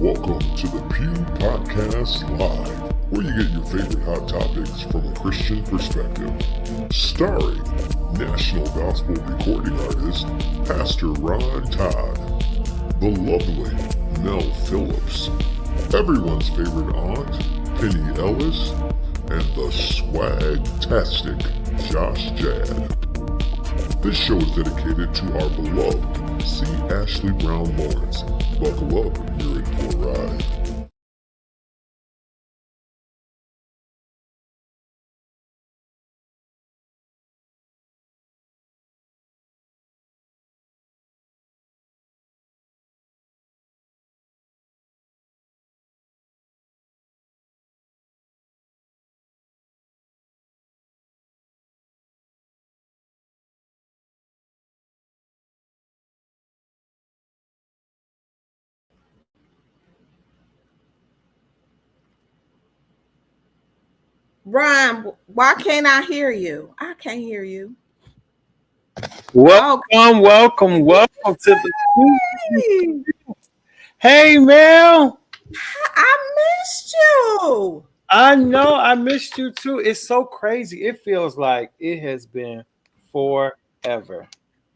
Welcome to the Pew Podcast Live, where you get your favorite hot topics from a Christian perspective. Starring national gospel recording artist, Pastor Ron Todd, the lovely Mel Phillips, everyone's favorite aunt, Penny Ellis, and the swag-tastic Josh Jad. This show is dedicated to our beloved C. Ashley Brown Lawrence. Buckle up, you're in for a ride. Ron, why can't I hear you? I can't hear you. Welcome to the. Hey, Mel. I missed you. I know I missed you too. It's so crazy. It feels like it has been forever.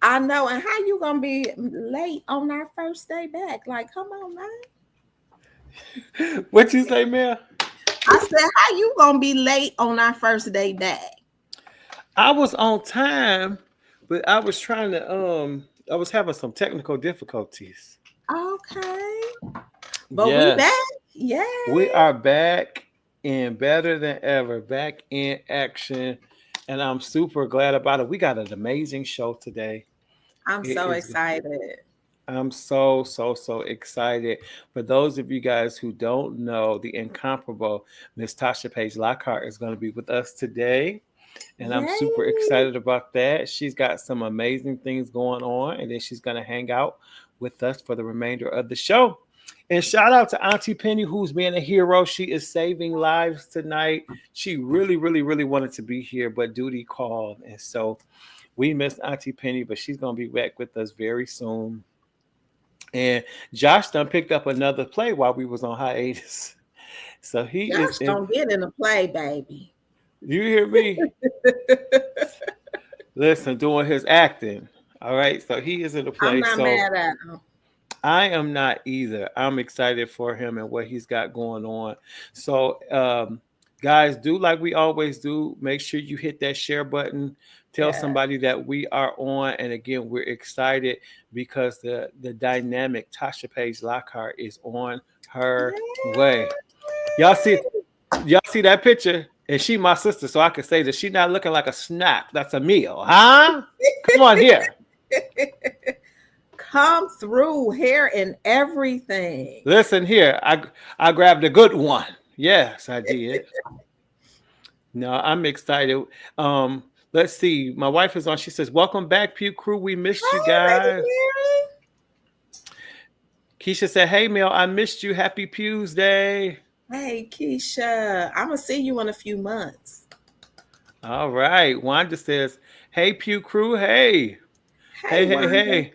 I know. And how you gonna be late on our first day back? Like, come on, man. What you say, Mel? I said, how you gonna be late on our first day back? I was on time, but I was trying to I was having some technical difficulties. Okay. But Yes. we back. Yeah. We are back and better than ever, back in action. And I'm super glad about it. We got an amazing show today. I'm so excited. I'm so excited. For those of you guys who don't know, the incomparable Miss Tasha Page Lockhart is going to be with us today. And I'm super excited about that. She's got some amazing things going on. And then she's going to hang out with us for the remainder of the show. And shout out to Auntie Penny, who's being a hero. She is saving lives tonight. She really wanted to be here, but duty called. And so we missed Auntie Penny, but she's going to be back with us very soon. And Josh done picked up another play while we was on hiatus. So Josh don't get in the play, baby. You hear me? Listen, doing his acting. All right. So he is in the play. I'm not mad at him. I am not either. I'm excited for him and what he's got going on. So guys, do like we always do. Make sure you hit that share button. Tell somebody that we are on. And again, we're excited because the dynamic Tasha Page Lockhart is on her way. Y'all see that picture? And she my sister, so I can say that she's not looking like a snack. That's a meal, huh? Come on here. Come through, hair and everything. Listen here. I grabbed a good one. Yes, I did. No, I'm excited. Let's see. My wife is on. She says, "Welcome back, Pew Crew. We missed you guys." Keisha said, "Hey, Mel, I missed you. Happy Pews Day." Hey, Keisha. I'm gonna see you in a few months. All right. Wanda says, "Hey, Pew Crew. Hey. Hey.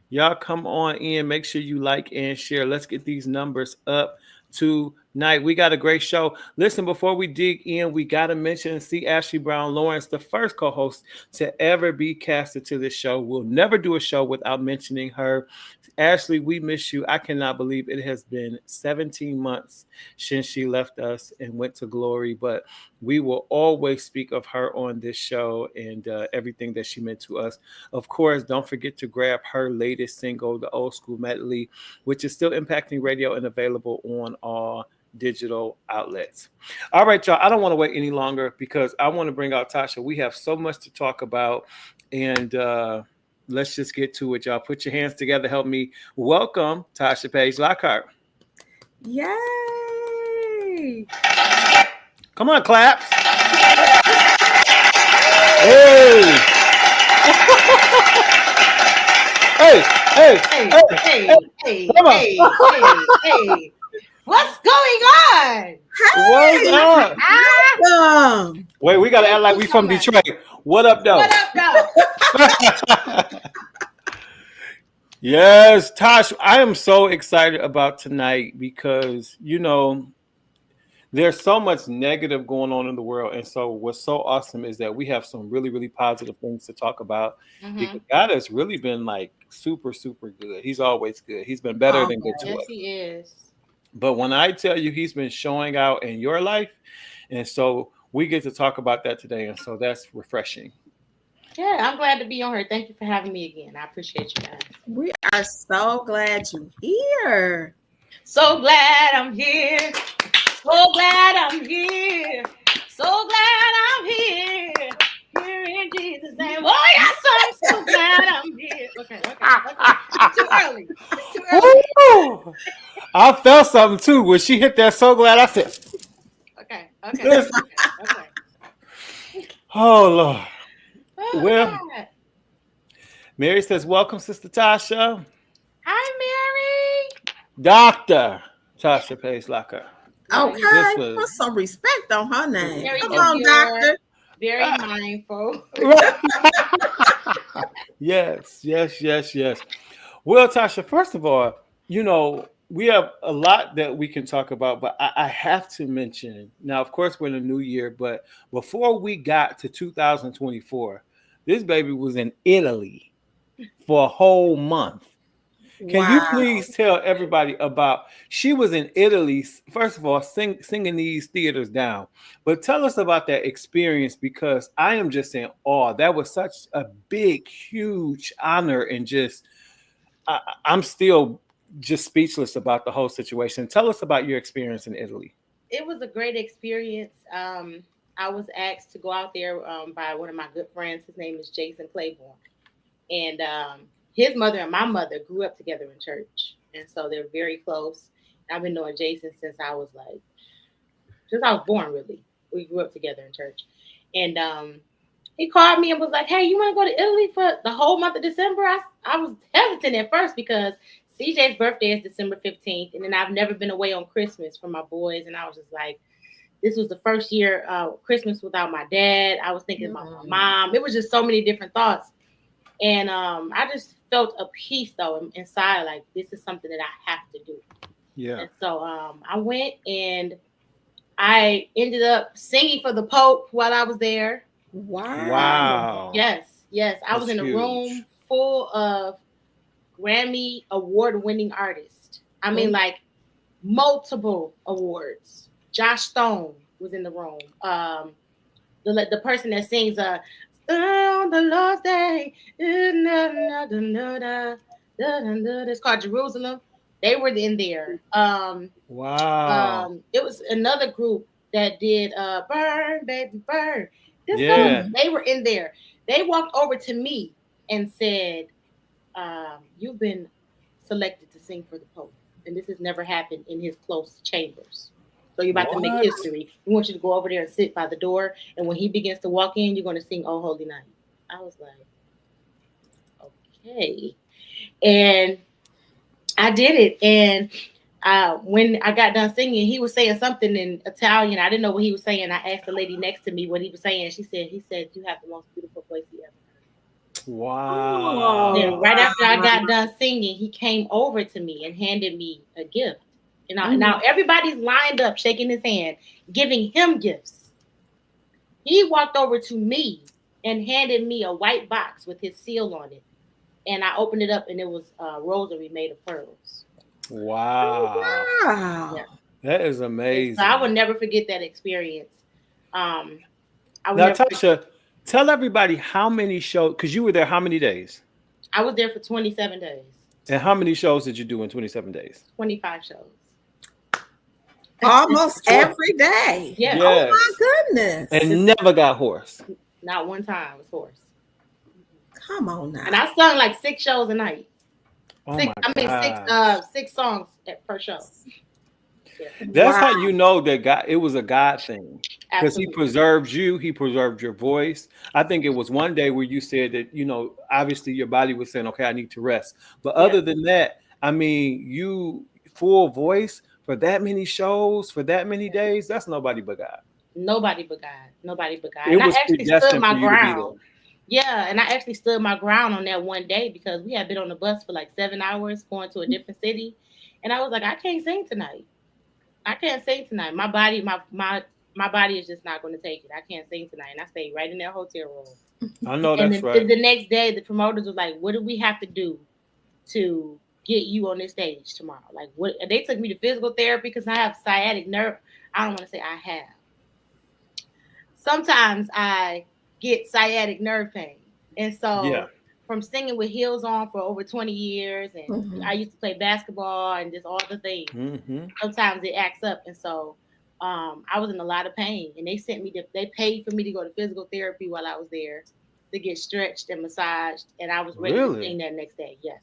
Y'all come on in. Make sure you like and share. Let's get these numbers up tonight. We got a great show. Listen, before we dig in, we got to mention C. Ashley Brown Lawrence, the first co-host to ever be casted to this show. We'll never do a show without mentioning her. Ashley, we miss you. I cannot believe it has been 17 months since she left us and went to glory, but we will always speak of her on this show and everything that she meant to us. Of course, don't forget to grab her latest single, The Old School Medley, which is still impacting radio and available on all digital outlets. All right, y'all. I don't want to wait any longer because I want to bring out Tasha. We have so much to talk about, and let's just get to it, y'all. Put your hands together. Help me welcome Tasha Page Lockhart. Yay! Come on, claps. Hey! Hey. What's going on? What's up? Wait, we got to act like we from Detroit. What up, though? What up, though? Yes, Tosh, I am so excited about tonight because, there's so much negative going on in the world. And so what's so awesome is that we have some really, really positive things to talk about Mm-hmm. because God has really been like super, super good. He's always good. He's been better than good to Always. Yes, us. he is. But when I tell you he's been showing out in your life, and so we get to talk about that today. And so that's refreshing. Yeah, I'm glad to be on here. Thank you for having me again. I appreciate you guys. We are so glad you're here. So glad I'm here. So glad I'm here. So glad I'm here. Here in Jesus' name. Oh, yes, I'm so glad I'm here. Okay. It's too early. It's too early. Woo! I felt something too. When she hit that so glad, I said, Okay. oh, Lord. Oh, Well, God. Mary says, welcome, Sister Tasha. Hi, Mary. Dr. Tasha Pace-Locker. Okay, This was put some respect on her name. Very Come oh, on, demure, doctor. very mindful. yes. Well, Tasha, first of all, we have a lot that we can talk about, but I have to mention now, of course, we're in a new year, but before we got to 2024, this baby was in Italy for a whole month. Can you Wow. please tell everybody about? She was in Italy, first of all, singing these theaters down. But tell us about that experience because I am just in awe. That was such a big, huge honor, and just I'm still just speechless about the whole situation. Tell us about your experience in Italy. It was a great experience. I was asked to go out there by one of my good friends. His name is Jason Claiborne, and his mother and my mother grew up together in church, and so they're very close. I've been knowing Jason since I was born. Really, we grew up together in church, and he called me and was like, "Hey, you want to go to Italy for the whole month of December?" I was hesitant at first because CJ's birthday is December 15th, and then I've never been away on Christmas from my boys, and I was just like, this was the first year Christmas without my dad. I was thinking about my mom. It was just so many different thoughts, and I just felt a peace though inside, like this is something that I have to do. Yeah. And so I went and I ended up singing for the Pope while I was there. Wow. Yes. I was That's in a huge. room full of Grammy award-winning artists. I mean, like multiple awards. Josh Stone was in the room. The person that sings on the Lord's Day, it's called Jerusalem. They were in there. Wow. It was another group that did Burn, Baby, Burn. Yeah. They were in there. They walked over to me and said, you've been selected to sing for the Pope. And this has never happened in his close chambers. So you're about to make history. We want you to go over there and sit by the door. And when he begins to walk in, you're going to sing Oh Holy Night. I was like, okay. And I did it. And when I got done singing, he was saying something in Italian. I didn't know what he was saying. I asked the lady next to me what he was saying. He said, you have the most beautiful voice he ever heard. Wow. Then right after I got done singing, he came over to me and handed me a gift. And now everybody's lined up, shaking his hand, giving him gifts. He walked over to me and handed me a white box with his seal on it. And I opened it up, and it was a rosary made of pearls. Wow. Yeah. That is amazing. So I would never forget that experience. Now, Tasha, tell everybody how many shows, because you were there how many days? I was there for 27 days. And how many shows did you do in 27 days? 25 shows. Almost every day. Yeah. Yes. Oh my goodness. And never got hoarse. Not one time was hoarse. Come on now. And I sung like 6 shows a night. Oh Six songs per show. Yeah. That's how you know that God, it was a God thing. Because he Absolutely. preserved you, he preserved your voice. I think it was one day where you said that, obviously your body was saying, okay, I need to rest. But other than that, I mean, you full voice for that many shows, for that many days, that's nobody but God. Nobody but God. Nobody but God. It And I was actually predestined stood my for you to be ground. Yeah, and I actually stood my ground on that one day because we had been on the bus for like 7 hours going to a different city, and I was like, I can't sing tonight. I can't sing tonight. My body is just not going to take it. I can't sing tonight, and I stayed right in that hotel room. I know And that's right. the next day, the promoters was like, "What do we have to do to get you on this stage tomorrow?" Like, what? And they took me to physical therapy because I have sciatic nerve. I don't want to say I have. Sometimes I get sciatic nerve pain. And Yeah. so from singing with heels on for over 20 years, and I used to play basketball and just all the things, sometimes it acts up. And so I was in a lot of pain. And they paid for me to go to physical therapy while I was there to get stretched and massaged. And I was ready to sing that next day. Yes.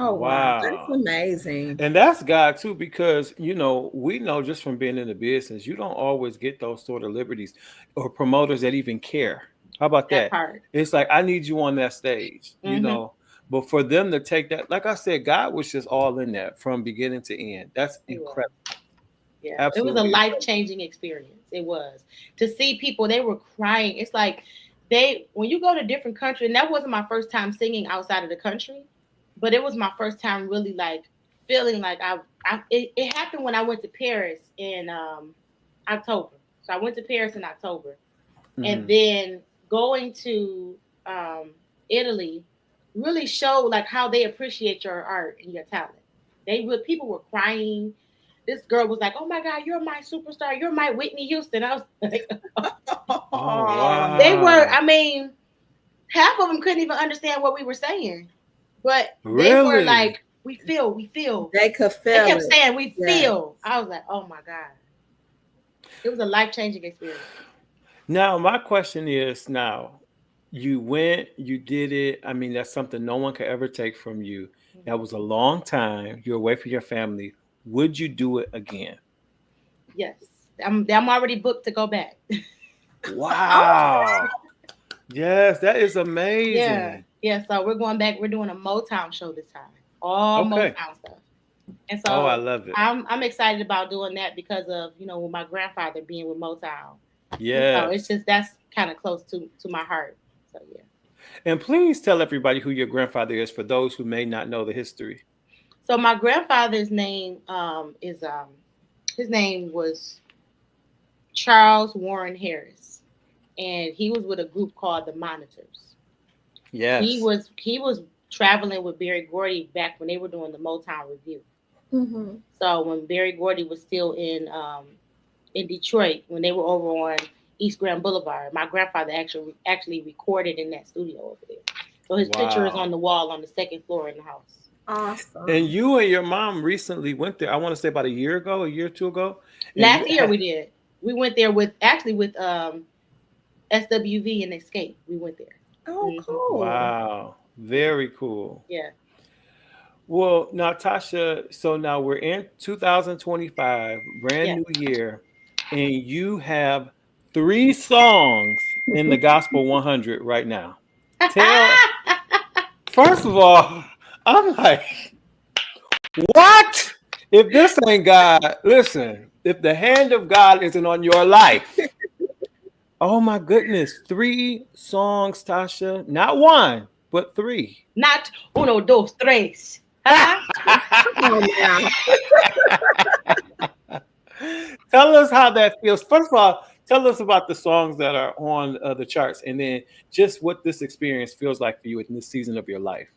Oh, wow. That's amazing. And that's God too, because we know just from being in the business, you don't always get those sort of liberties or promoters that even care. How about that? Part. It's like, I need you on that stage, but for them to take that, like I said, God was just all in that from beginning to end. That's incredible. Yeah, absolutely. It was a life-changing experience. It was to see people, they were crying. It's like when you go to different countries, and that wasn't my first time singing outside of the country. But it was my first time really like feeling like it happened when I went to Paris in October. So I went to Paris in October. And then going to Italy really showed like how they appreciate your art and your talent. People were crying. This girl was like, "Oh my God, you're my superstar. You're my Whitney Houston." I was like, oh, wow. They were, I mean, half of them couldn't even understand what we were saying. But they were like, we feel. They could feel. They kept saying, we feel. I was like, oh my God. It was a life-changing experience. Now, my question is, you went, you did it. I mean, that's something no one could ever take from you. That was a long time. You're away from your family. Would you do it again? Yes. I'm already booked to go back. Wow. Yes, that is amazing. Yeah. Yeah, so we're going back. We're doing a Motown show this time. All Motown stuff. And so I love it. I'm excited about doing that because of, with my grandfather being with Motown. Yeah. So it's just, that's kind of close to my heart. So yeah. And please tell everybody who your grandfather is for those who may not know the history. So my grandfather's name his name was Charles Warren Harris. And he was with a group called the Monitors. Yes. He was traveling with Berry Gordy back when they were doing the Motown Review. So when Berry Gordy was still in Detroit, when they were over on East Grand Boulevard, my grandfather actually recorded in that studio over there. So his picture is on the wall on the second floor in the house. Awesome. And you and your mom recently went there. I want to say about a year or two ago. Last year we did. We went there with SWV and Escape. We went there. Oh, cool. Wow. Very cool. Yeah. Well, now, Tasha, so now we're in 2025, brand new year, and you have 3 songs in the Gospel 100 right now. First of all, I'm like, what? If this ain't God, listen, if the hand of God isn't on your life, oh my goodness, 3 songs, Tasha. Not 1, but 3. Not 1, 2, 3. Tell us how that feels. First of all, tell us about the songs that are on the charts, and then just what this experience feels like for you in this season of your life.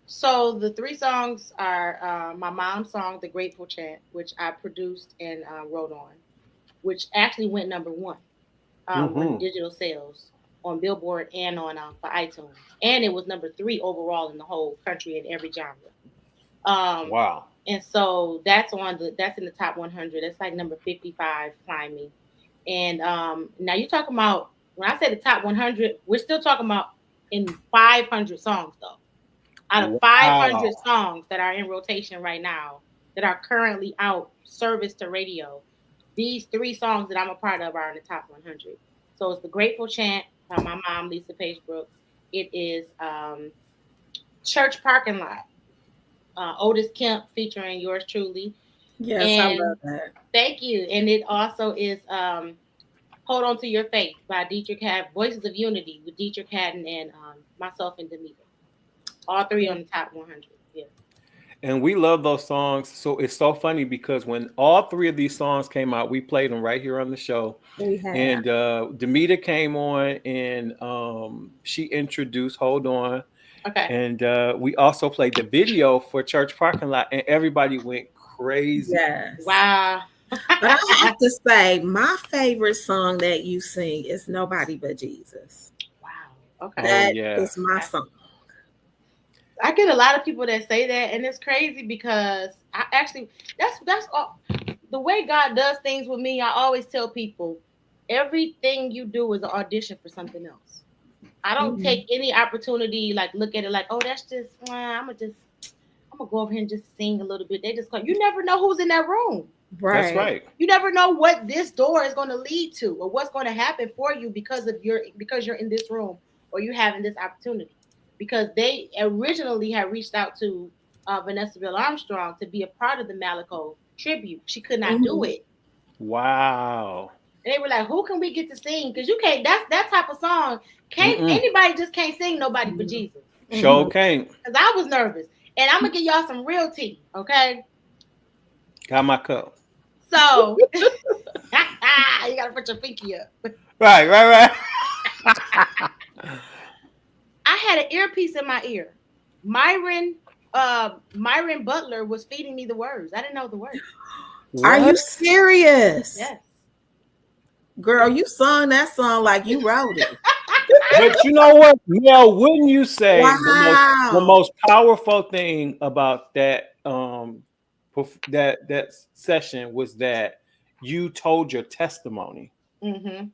So the 3 songs are my mom's song, The Grateful Chant, which I produced and wrote on, which actually went number 1 on digital sales on Billboard and on for iTunes, and it was number 3 overall in the whole country in every genre. Wow. And so that's in the top 100. That's like number 55 climbing. And now you're talking about, when I say the top 100, we're still talking about in 500 songs though. Out of 500 songs that are in rotation right now, that are currently out service to radio, these 3 songs that I'm a part of are in the top 100. So it's The Grateful Chant by my mom, Lisa Page Brooks. It is Church Parking Lot, Otis Kemp featuring yours truly. Yes, I love that. Thank you. And it also is Hold On to Your Faith by Dietrich Haddon, Voices of Unity with Dietrich Haddon and myself and Demeter. All three on the top 100. Yeah. And we love those songs. So it's so funny because when all three of these songs came out, we played them right here on the show. We have. And Demeter came on and she introduced Hold On. Okay. And we also played the video for Church Parking Lot, and everybody went crazy. Yes. Wow. But I have to say, my favorite song that you sing is Nobody But Jesus. Wow. Okay. That is my song. I get a lot of people that say that, and it's crazy because I actually that's all, the way God does things with me. I always tell people everything you do is an audition for something else. I don't take any opportunity like look at it like, oh, that's just I'm gonna go over here and just sing a little bit. They just you never know who's in that room. Right. That's right. You never know what this door is going to lead to or what's going to happen for you because you're in this room or you having this opportunity. Because they originally had reached out to Vanessa Bill Armstrong to be a part of the Malaco tribute. She could not do it. Wow. And they were like, who can we get to sing? Because you can't, that type of song, anybody just can't sing Nobody But Jesus. Sure can't. Because I was nervous. And I'm going to give y'all some real tea, okay? Got my cup. So, you got to put your pinky up. Right. I had an earpiece in my ear. Myron Butler was feeding me the words. I didn't know the words. What? Are you serious? Yes. Girl, you sung that song like you wrote it. But you know what, Mel, wouldn't you say wow. the most powerful thing about that that session was that you told your testimony? Mm-hmm.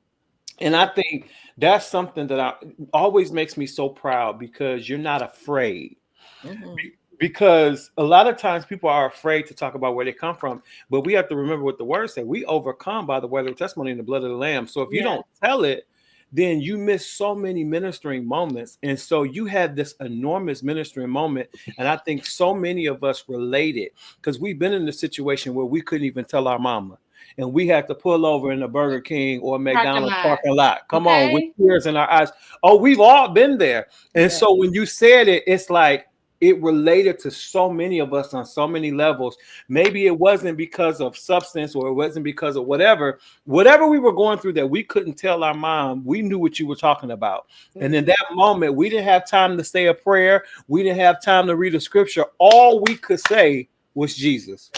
And I think that's something that always makes me so proud because you're not afraid. Mm-hmm. Because a lot of times people are afraid to talk about where they come from, but we have to remember what the word says. We overcome by the word of testimony and the blood of the Lamb. So if you don't tell it, then you miss so many ministering moments. And so you had this enormous ministering moment. And I think so many of us related because we've been in a situation where we couldn't even tell our mama. And we had to pull over in a Burger King or McDonald's parking lot. Come on, with tears in our eyes. Oh, we've all been there. And so when you said it, it's like it related to so many of us on so many levels. Maybe it wasn't because of substance or it wasn't because of whatever we were going through that we couldn't tell our mom. We knew what you were talking about. Mm-hmm. And in that moment, we didn't have time to say a prayer. We didn't have time to read a scripture. All we could say was Jesus.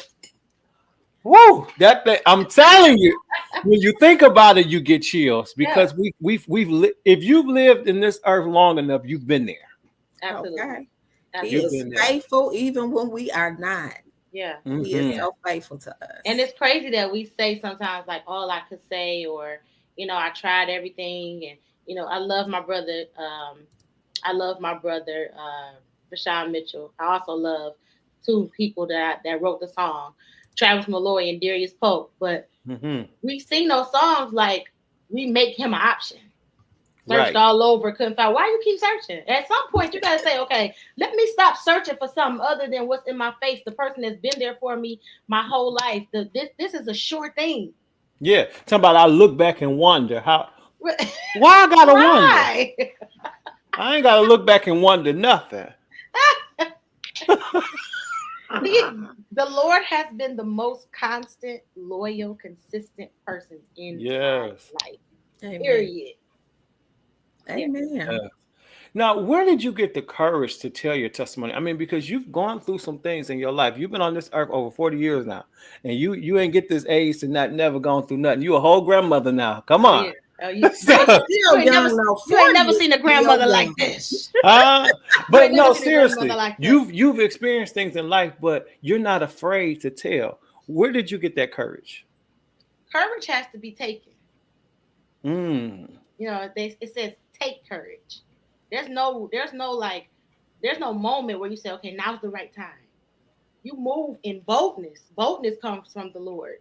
Whoa, that thing, I'm telling you, when you think about it, you get chills because we've if you've lived in this earth long enough, you've been there. Absolutely. Okay. He is faithful even when we are not. Yeah. Mm-hmm. He is so faithful to us. And it's crazy that we say sometimes like all I could say, or, I tried everything. And, I love my brother. Rashawn Mitchell. I also love two people that wrote the song, Travis Malloy and Darius Pope. But we sing those songs like we make him an option. Searched all over, couldn't find. Why you keep searching? At some point, you gotta say, okay, let me stop searching for something other than what's in my face. The person that's been there for me my whole life. This is a sure thing. Yeah, talking about I look back and wonder how. Why I gotta wonder? I ain't gotta look back and wonder nothing. The Lord has been the most constant, loyal, consistent person in my life. Amen. Period. Amen. Yeah. Now, where did you get the courage to tell your testimony? I mean, because you've gone through some things in your life. You've been on this earth over 40 years now, and you ain't get this age to never gone through nothing. You a whole grandmother now. Come on. Yeah. Oh, you ain't never seen a grandmother like this. But no, seriously, you've experienced things in life, but you're not afraid to tell. Where did you get that courage? Courage has to be taken. It says take courage. There's no moment where you say, okay, now's the right time. You move in boldness. Boldness comes from the Lord,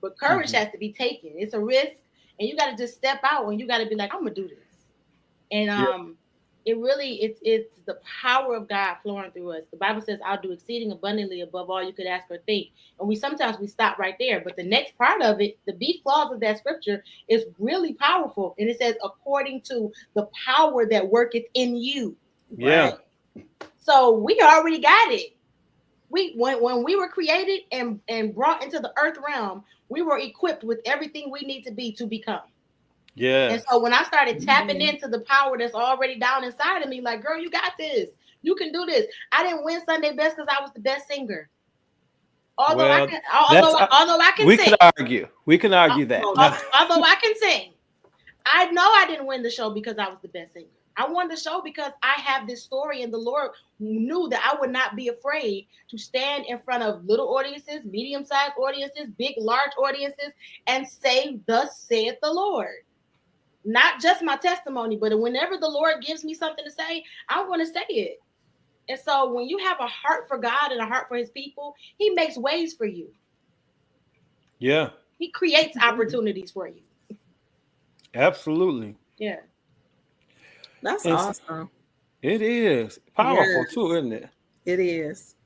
but courage has to be taken. It's a risk, and you got to just step out, and you got to be like, I'm gonna do this. And it really it's the power of God flowing through us. The Bible says, "I'll do exceeding abundantly above all you could ask or think." And we stop right there, but the next part of it, the B clause of that scripture, is really powerful, and it says, "According to the power that worketh in you." Yeah. Right? So we already got it. When we were created and brought into the earth realm, we were equipped with everything we need to be to become. Yeah. And so when I started tapping into the power that's already down inside of me, like, girl, you got this. You can do this. I didn't win Sunday best because I was the best singer. Although I can we sing. We can argue that. Although I can sing. I know I didn't win the show because I was the best singer. I won the show because I have this story, and the Lord knew that I would not be afraid to stand in front of little audiences, medium-sized audiences, big, large audiences, and say, "Thus saith the Lord." Not just my testimony, but whenever the Lord gives me something to say, I want to say it. And so when you have a heart for God and a heart for his people, he makes ways for you. Yeah. He creates opportunities for you. Absolutely. Yeah. That's awesome. It is powerful too, isn't it? It is.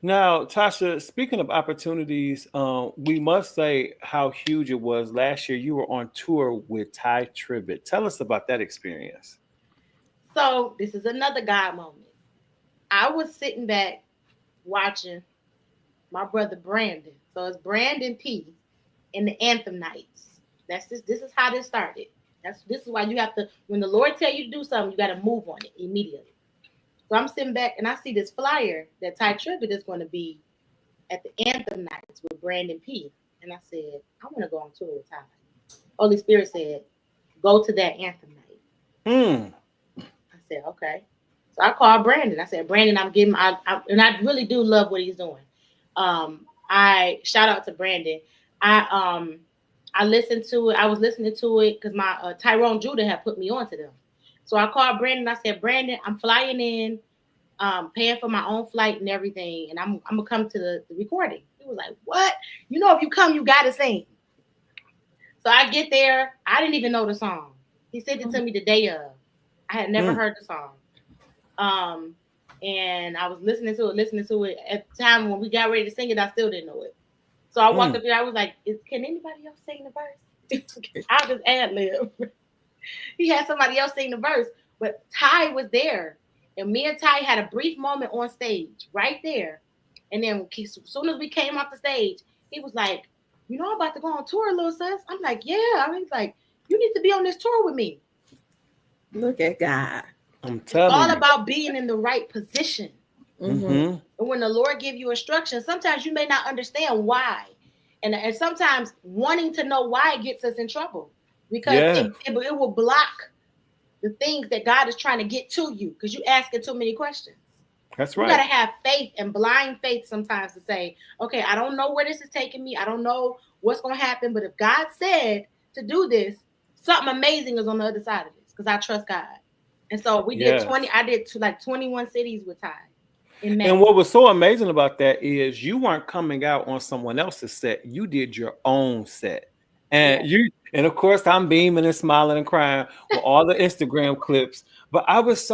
Now, Tasha, speaking of opportunities, we must say how huge it was. Last year, you were on tour with Ty Tribbett. Tell us about that experience. So this is another God moment. I was sitting back watching my brother Brandon. So it's Brandon P. in the Anthem Nights. This is how this started. This is why you have to, when the Lord tell you to do something, you got to move on it immediately. So I'm sitting back and I see this flyer that Ty Tribbett is going to be at the Anthem Nights with Brandon P. And I said, I want to go on tour with Ty. Holy Spirit said, go to that Anthem Night. I said, okay. So I called Brandon. I said, Brandon, and I really do love what he's doing. I shout out to Brandon. I listened to it. I was listening to it because my Tyrone Judah had put me on to them. So I called Brandon. I said, Brandon, I'm flying in, paying for my own flight and everything, and I'm gonna come to the recording. He was like, what? You know, if you come, you gotta sing. So I get there. I didn't even know the song. He sent it to me the day of. I had never heard the song. And I was listening to it. At the time when we got ready to sing it, I still didn't know it. So I walked up there. I was like, can anybody else sing the verse? I'll just ad-lib. He had somebody else sing the verse, but Ty was there. And me and Ty had a brief moment on stage right there. And then as soon as we came off the stage, he was like, you know, I'm about to go on tour, little sis. I'm like, yeah. I mean, he's like, you need to be on this tour with me. Look at God. I'm telling you. It's all about being in the right position. Mm-hmm. And when the Lord give you instructions, sometimes you may not understand why. And sometimes wanting to know why gets us in trouble. Because it will block the things that God is trying to get to you because you're asking too many questions. That's right. You got to have faith and blind faith sometimes to say, okay, I don't know where this is taking me. I don't know what's going to happen. But if God said to do this, something amazing is on the other side of this because I trust God. And so we did 21 cities with Ty. And what was so amazing about that is you weren't coming out on someone else's set. You did your own set. And and of course I'm beaming and smiling and crying with all the Instagram clips. But I was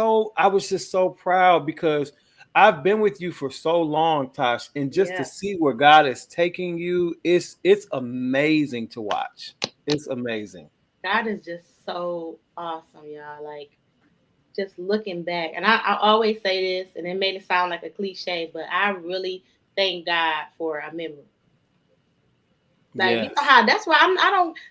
just so proud because I've been with you for so long, Tosh, and just to see where God is taking you, it's amazing to watch. It's amazing. God is just so awesome, y'all. Like just looking back, and I always say this, and it made it sound like a cliche, but I really thank God for a memory. Like you know how that's why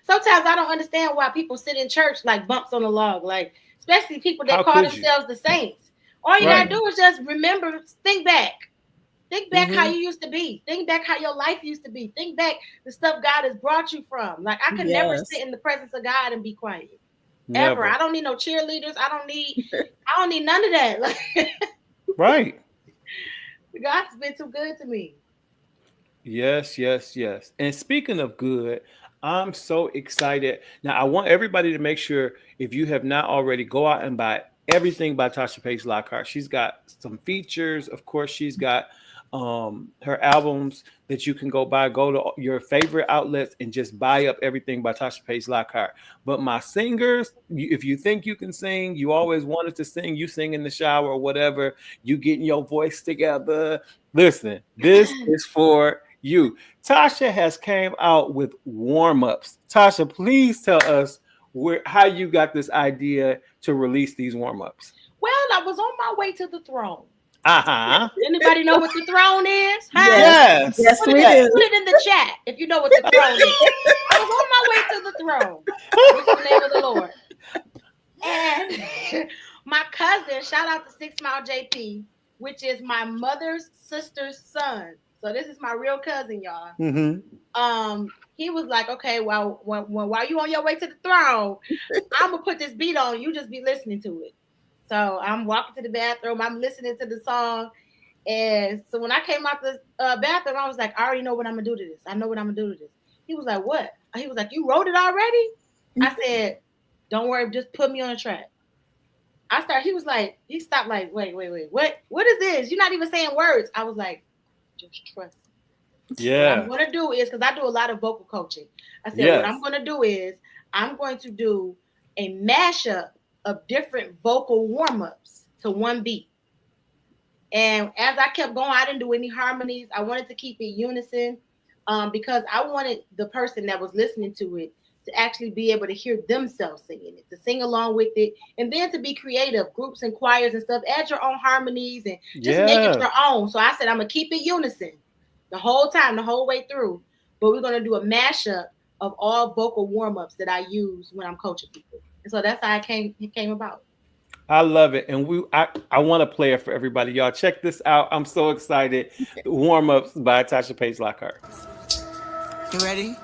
sometimes I don't understand why people sit in church like bumps on the log, like especially people that call themselves the saints. All you gotta do is just remember, think back how you used to be, think back how your life used to be, think back the stuff God has brought you from. Like I could never sit in the presence of God and be quiet. Never. Ever. I don't need no cheerleaders. I don't need none of that. Right. God's been too good to me. Yes. And speaking of good, I'm so excited. Now, I want everybody to make sure, if you have not already, go out and buy everything by Tasha Page Lockhart. She's got some features. Of course, she's got her albums that you can go buy. Go to your favorite outlets and just buy up everything by Tasha Page Lockhart. But my singers, if you think you can sing, you always wanted to sing, you sing in the shower or whatever, you getting your voice together. Listen, this is for you. Tasha has came out with warm-ups. Tasha, please tell us how you got this idea to release these warm-ups. Well, I was on my way to the throne. Uh-huh. Anybody know what the throne is? Huh? Yes. Yes, Put it in the chat if you know what the throne is. I was on my way to the throne. With the name of the Lord. And my cousin, shout out to 6 Mile JP, which is my mother's sister's son. So this is my real cousin, y'all. Mm-hmm. He was like, okay, well, while you on your way to the throne, I'm gonna put this beat on. You just be listening to it. So I'm walking to the bathroom. I'm listening to the song. And so when I came out the bathroom, I was like, I already know what I'm going to do to this. I know what I'm going to do to this. He was like, what? He was like, you wrote it already? I said, don't worry. Just put me on a track. He was like, he stopped like, wait. What is this? You're not even saying words. I was like, just trust me. Yeah. What I'm going to do is, because I do a lot of vocal coaching. I said, What I'm going to do is I'm going to do a mashup of different vocal warm-ups to one beat. And as I kept going, I didn't do any harmonies. I wanted to keep it unison because I wanted the person that was listening to it to actually be able to hear themselves singing it, to sing along with it, and then to be creative, groups and choirs and stuff, add your own harmonies and just make it your own. So I said, I'm going to keep it unison the whole time, the whole way through. But we're going to do a mashup of all vocal warm-ups that I use when I'm coaching people. And so that's how it came about. I love it. And I want to play it for everybody. Y'all check this out. I'm so excited. Warm-ups by Tasha Page Lockhart. You ready?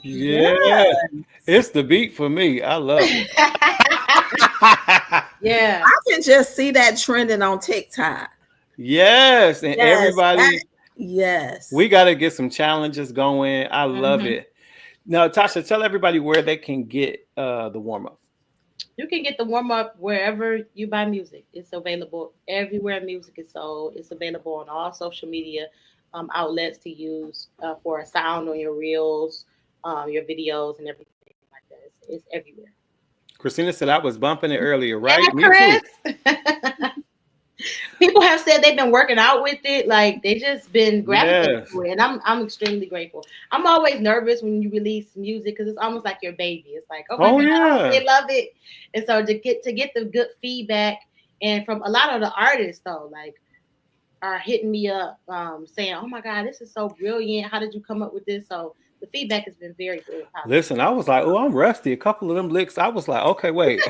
Yeah, it's the beat for me. I love it. Yeah, I can just see that trending on TikTok. Yes, and everybody. Yes, we got to get some challenges going. I love it. Now, Tasha, tell everybody where they can get the warm up. You can get the warm up wherever you buy music. It's available everywhere music is sold. It's available on all social media outlets to use for a sound on your reels, your videos, and everything like that. It's everywhere. Christina said I was bumping it earlier, right? Yeah, Me Chris. too. People have said they've been working out with it, like they just been gravitating Yes. to it, and I'm extremely grateful. I'm always nervous when you release music because it's almost like your baby. It's like, oh my God, yeah. they love it, and so to get the good feedback, and from a lot of the artists though, like are hitting me up, saying, oh my God, this is so brilliant. How did you come up with this? So the feedback has been very good. Listen, I was like, oh, I'm rusty. A couple of them licks, I was like, okay, wait.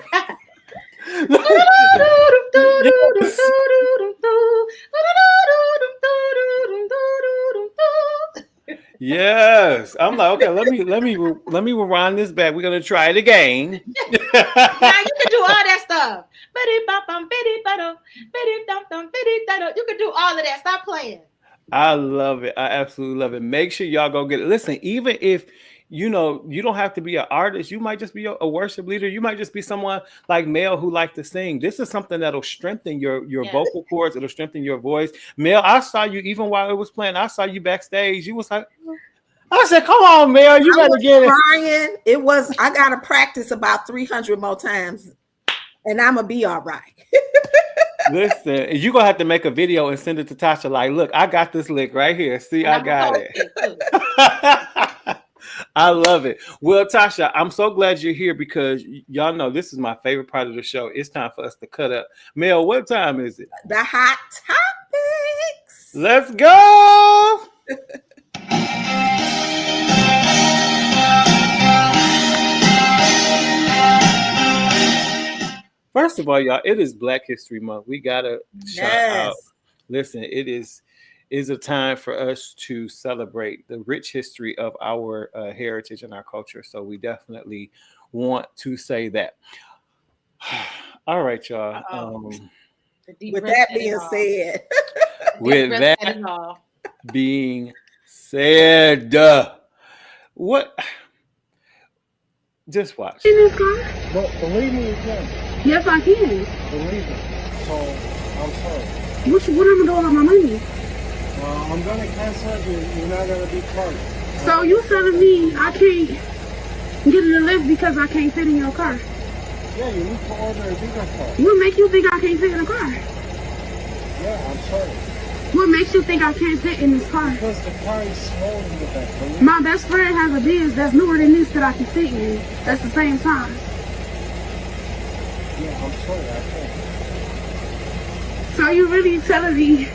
Yes, I'm like, okay, let me rewind this back. We're gonna try it again. Now you can do all that stuff. You can do all of that. Stop playing. I love it. I absolutely love it. Make sure y'all go get it. Listen, even if you don't have to be an artist, you might just be a worship leader. You might just be someone like Mel who like to sing. This is something that'll strengthen your vocal cords. It'll strengthen your voice. Mel, I saw you even while it was playing. I saw you backstage. You was like, I said, come on, Mel, you gotta get it. Crying. It was, I gotta practice about 300 more times and I'm gonna be all right. Listen, you're gonna have to make a video and send it to Tasha. Like, look, I got this lick right here. See, I got it. I love it. Well, Tasha, I'm so glad you're here because y'all know this is my favorite part of the show. It's time for us to cut up. Mel, what time is it? The hot topics. Let's go. First of all, y'all, it is Black History Month. We gotta shout out. Listen, it is a time for us to celebrate the rich history of our heritage and our culture. So we definitely want to say that. All right, y'all. With that being said, what? Just watch. But believe me, you can. Yes, I can. Believe me. So, I'm sorry. What am I doing with my money? I'm going to cancel it. You're not going to be part. So you telling me I can't get in the lift because I can't fit in your car? Yeah, you need to order a bigger car. What makes you think I can't fit in a car? Yeah, I'm sorry. What makes you think I can't fit in this car? Because the car is small in the back. My best friend has a Benz that's newer than this that I can fit in. That's the same size. Yeah, I'm sorry, I can't. So you really telling me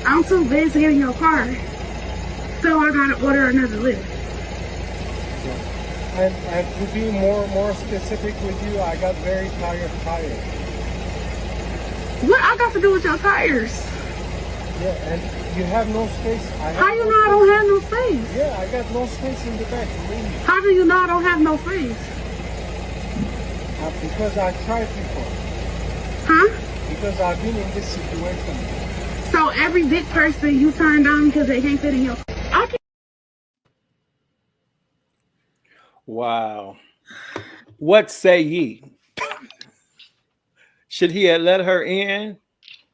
I'm too big to get in your car, so I gotta order another lift? Yeah. And to be more specific with you, I got very tired tires. What I got to do with your tires? Yeah, and you have no space. How you know I don't have no space? Yeah, I got no space in the back. Believe me. How do you know I don't have no space? Because I tried before. Huh? Because I've been in this situation. So every big person you turn down because they can't fit in your car. Wow. What say ye? Should he have let her in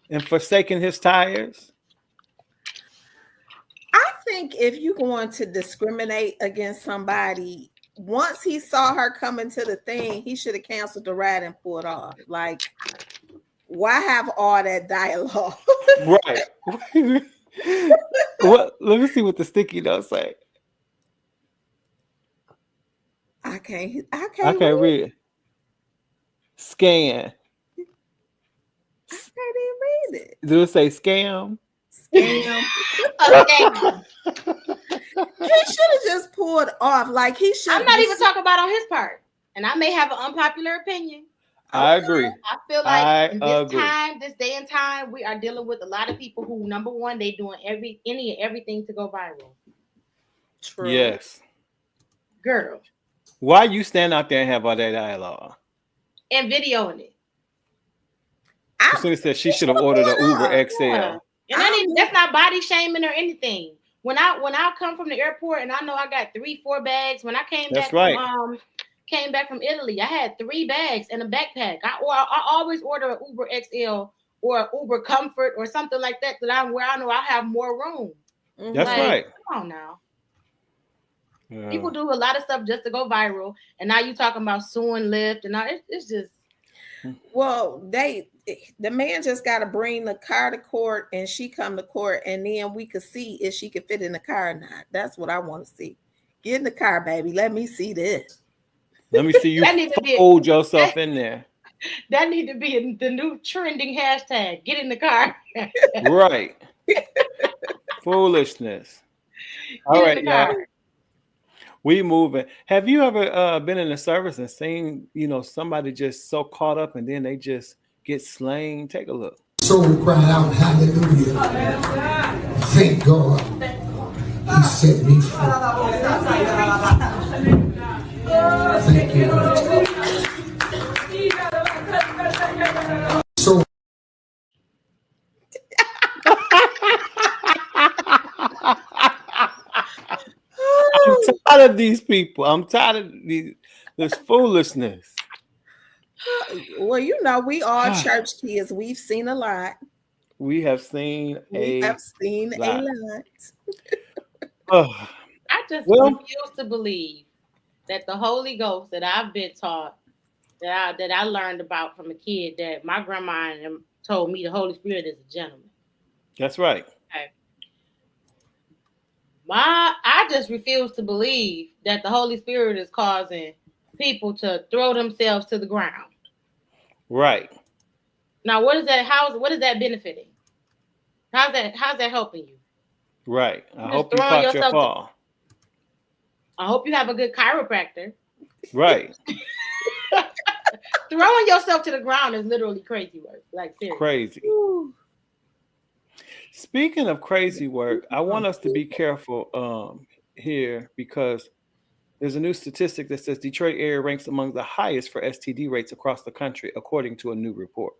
and forsaken his tires? I think if you're going to discriminate against somebody, once he saw her coming to the thing, he should have canceled the ride and pulled off. Like, why have all that dialogue? Right. What? Let me see what the sticky notes say. I can't read it. Scan. I can't even read it. Do it say scam? Scam. Scam. He should have just pulled off. Like he should. I'm not even talking about on his part, and I may have an unpopular opinion. I agree. I feel like in this day and time, we are dealing with a lot of people who, number one, they doing everything to go viral. True. Yes. Girl. Why you stand out there and have all that dialogue? And videoing it. Christina said she should have ordered an Uber XL. Yeah. And that's not body shaming or anything. When I come from the airport and I know I got 3-4 bags, when I came back came back from Italy. I had 3 bags and a backpack. I always order an Uber XL or Uber Comfort or something like that where I know I have more room. That's right. Come on now. Yeah. People do a lot of stuff just to go viral, and now you talking about suing Lyft, and it's just. Well, the man just got to bring the car to court, and she come to court, and then we could see if she could fit in the car or not. That's what I want to see. Get in the car, baby. Let me see this. Let me see you hold yourself in there. That need to be the new trending hashtag. Get in the car. Right. Foolishness. All right, y'all. We moving. Have you ever been in a service and seen, somebody just so caught up and then they just get slain? Take a look. Soul cried out, hallelujah. Thank God. He set me free. Thank you, Lord. So I'm tired of these people. I'm tired of this foolishness. Well, we all church kids. We've seen a lot. We have seen a lot. I just refuse to believe that the Holy Ghost that I've been taught, that I learned about from a kid, that my grandma told me the Holy Spirit is a gentleman. That's right. Okay. I just refuse to believe that the Holy Spirit is causing people to throw themselves to the ground. Right. Now, what is that? What is that benefiting? How's that helping you? Right. I hope you caught your fall. I hope you have a good chiropractor. Right. Throwing yourself to the ground is literally crazy work. Like, seriously. Crazy. Ooh. Speaking of crazy work, I want us to be careful here because there's a new statistic that says Detroit area ranks among the highest for STD rates across the country, according to a new report.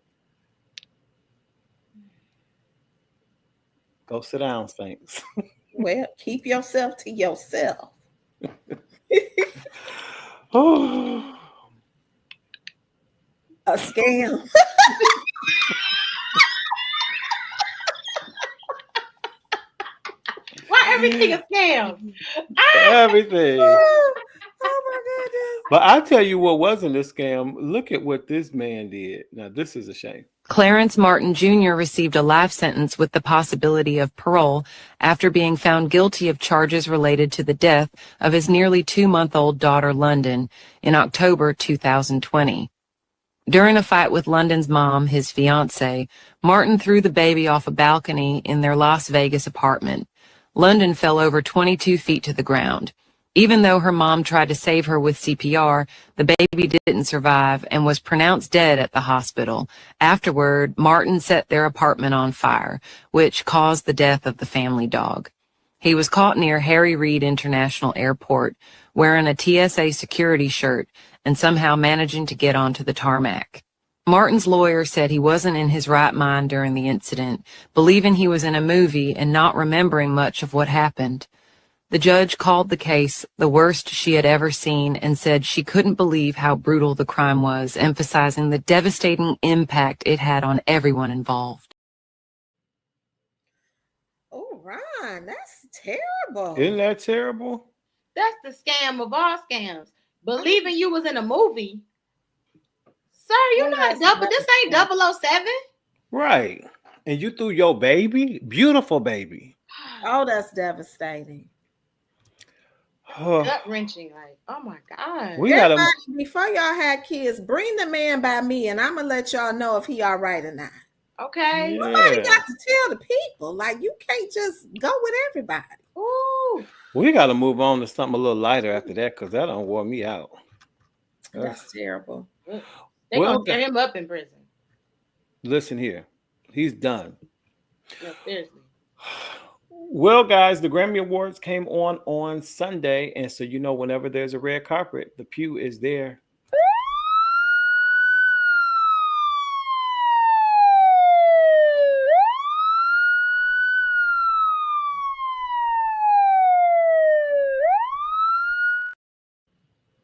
Go sit down, Saints. Well, keep yourself to yourself. Oh. A scam. Why everything a scam? Everything. Oh my goodness. But I tell you what wasn't a scam. Look at what this man did. Now, this is a shame. Clarence Martin Jr. received a life sentence with the possibility of parole after being found guilty of charges related to the death of his nearly 2-month-old daughter, London, in October 2020. During a fight with London's mom, his fiancée, Martin threw the baby off a balcony in their Las Vegas apartment. London fell over 22 feet to the ground. Even though her mom tried to save her with CPR, the baby didn't survive and was pronounced dead at the hospital. Afterward, Martin set their apartment on fire, which caused the death of the family dog. He was caught near Harry Reid International Airport, wearing a TSA security shirt and somehow managing to get onto the tarmac. Martin's lawyer said he wasn't in his right mind during the incident, believing he was in a movie and not remembering much of what happened. The judge called the case the worst she had ever seen and said she couldn't believe how brutal the crime was, emphasizing the devastating impact it had on everyone involved. Oh, Ron, that's terrible. Isn't that terrible? That's the scam of all scams. Believing you was in a movie. Sir, you're not double. This ain't 007. Right. And you threw your baby? Beautiful baby. Oh, that's devastating. Gut wrenching, like, oh my God. Before y'all had kids, bring the man by me and I'm gonna let y'all know if he all right or not. Okay. Yeah. Somebody got to tell the people. Like, you can't just go with everybody. Ooh. We got to move on to something a little lighter after that because that don't wore me out. That's terrible. They're going to tear him up in prison. Listen here. He's done. No, seriously. Well, guys, the Grammy Awards came on Sunday. And so, whenever there's a red carpet, the Pew is there.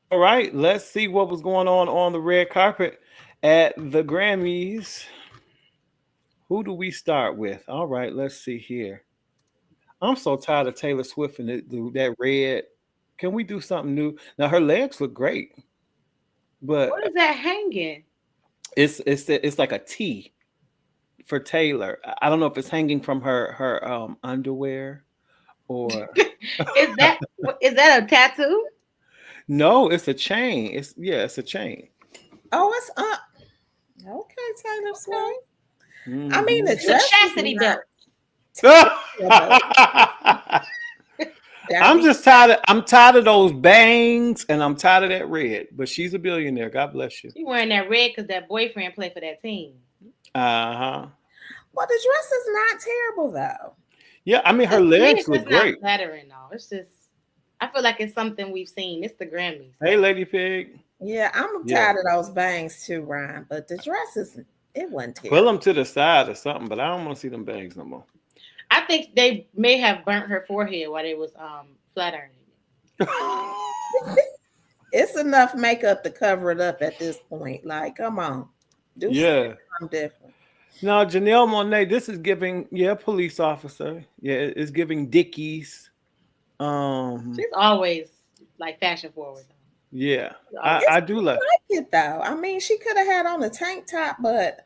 All right, let's see what was going on the red carpet at the Grammys. Who do we start with? All right, let's see here. I'm so tired of Taylor Swift and that red. Can we do something new? Now her legs look great, but What is that hanging? it's like a T for Taylor. I don't know if it's hanging from her underwear or Is that a tattoo? no, it's a chain. It's a chain. Oh, it's up. Okay, Taylor Swift. Mhm. I mean, the It's a dress is chastity not- belt. I'm just tired. I'm tired of those bangs, and I'm tired of that red. But she's a billionaire. God bless you. You wearing that red because that boyfriend played for that team. Well, the dress is not terrible though. Yeah, I mean her legs look great. Not flattering though. It's just, I feel like it's something we've seen. It's the Grammys. Hey, Lady Pig. Yeah, I'm tired of those bangs too, Ryan. But the dress it wasn't terrible. Pull them to the side or something, but I don't want to see them bangs no more. I think they may have burnt her forehead while they was flat ironing. It's enough makeup to cover it up at this point. Like, come on, do something different. No, Janelle Monáe, this is giving police officer. Yeah, it's giving Dickies. She's always like fashion forward. Yeah, I do like it though. I mean, she could have had on a tank top, but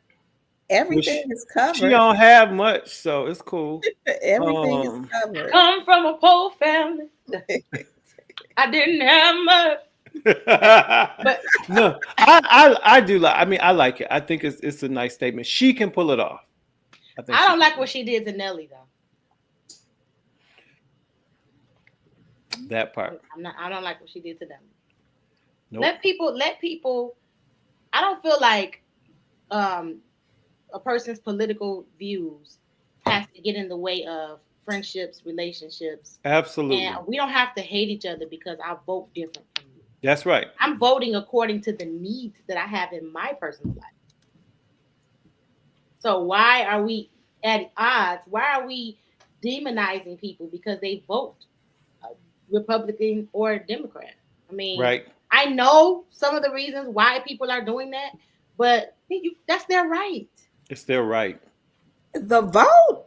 everything is covered. She don't have much, so it's cool. Everything is covered. I come from a poor family. I didn't have much. But no, I do like. I mean, I like it. I think it's a nice statement. She can pull it off. I don't like what she did to Nelly though. That part. I don't like what she did to them. Nope. Let people. I don't feel like a person's political views has to get in the way of friendships, relationships. Absolutely. And we don't have to hate each other because I vote different from you. That's right. I'm voting according to the needs that I have in my personal life. So why are we at odds? Why are we demonizing people because they vote Republican or Democrat? I mean, right. I know some of the reasons why people are doing that, but that's their right. It's their right. The vote.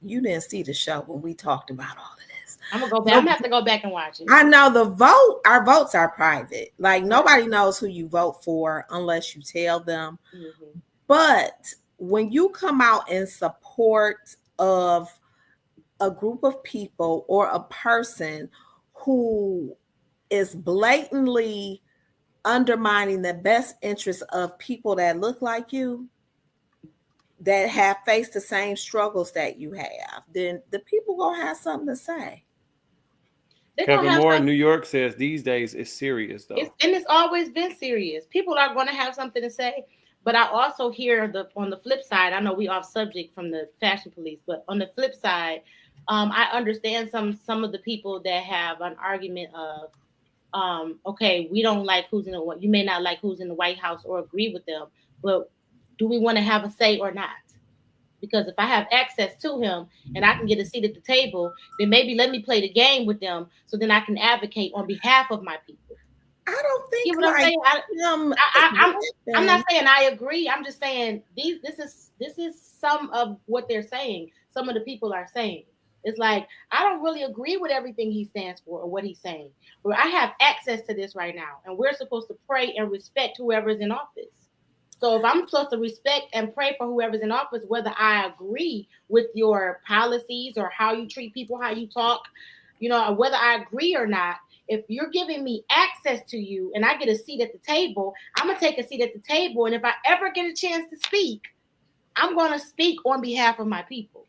You didn't see the show when we talked about all of this. I'm gonna go back. I'm gonna have to go back and watch it. I know the vote. Our votes are private. Like nobody knows who you vote for unless you tell them. Mm-hmm. But when you come out in support of a group of people or a person who is blatantly undermining the best interests of people that look like you, that have faced the same struggles that you have, then the people gonna have something to say. Kevin Moore in New York says these days it's serious though. It's always been serious. People are going to have something to say. But I also hear on the flip side, I know we off subject from the fashion police, but on the flip side, I understand some of the people that have an argument of, okay, we don't like who's in the, you may not like who's in the White House or agree with them, but do we want to have a say or not? Because if I have access to him and I can get a seat at the table, then maybe let me play the game with them so then I can advocate on behalf of my people. I don't think I'm not saying I agree. I'm just saying this is some of what they're saying. Some of the people are saying. It's like, I don't really agree with everything he stands for or what he's saying. But I have access to this right now. And we're supposed to pray and respect whoever's in office. So if I'm supposed to respect and pray for whoever's in office, whether I agree with your policies or how you treat people, how you talk, whether I agree or not, if you're giving me access to you and I get a seat at the table, I'm going to take a seat at the table. And if I ever get a chance to speak, I'm going to speak on behalf of my people.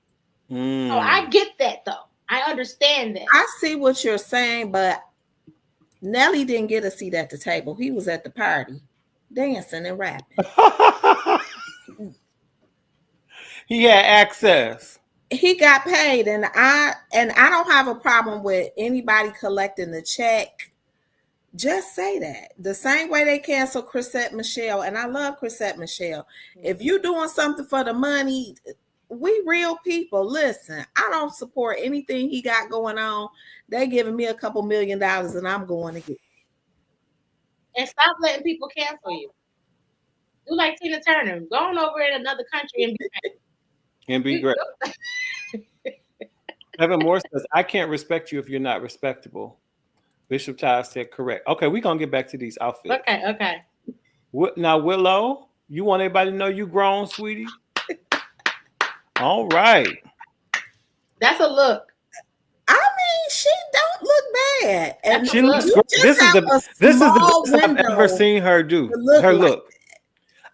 So I get that, though. I understand that. I see what you're saying, but Nelly didn't get a seat at the table. He was at the party dancing and rapping. He had access. He got paid, and I don't have a problem with anybody collecting the check. Just say that. The same way they cancel Chrisette Michele, and I love Chrisette Michele. If you're doing something for the money, we real people. Listen, I don't support anything he got going on. They giving me a couple $1 million, and I'm going to get it. And stop letting people cancel you. Do like Tina Turner. Go on over in another country and be great. Evan Moore says, I can't respect you if you're not respectable. Bishop Ty said correct. Okay, we're going to get back to these outfits. Okay. Now, Willow, you want everybody to know you grown, sweetie? All right. That's a look. I mean, she don't look bad. And she looks great. This is the best I've ever seen her do. Her look.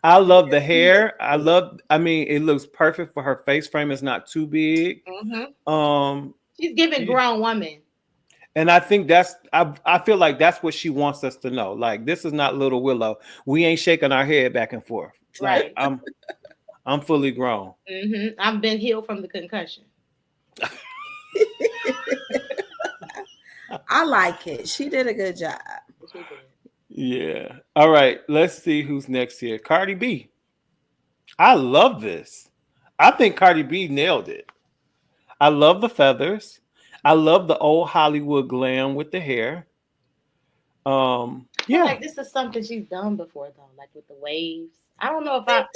I love the hair. I mean, it looks perfect for her face frame. It's not too big. Mm-hmm. She's giving grown woman. And I think I feel like that's what she wants us to know. Like, this is not little Willow. We ain't shaking our head back and forth. Right. Like, I'm fully grown. Mm-hmm. I've been healed from the concussion. I like it. She did a good job. Yeah. All right. Let's see who's next here. Cardi B. I love this. I think Cardi B nailed it. I love the feathers. I love the old Hollywood glam with the hair. Yeah. Like this is something she's done before though, like with the waves. I don't know if that's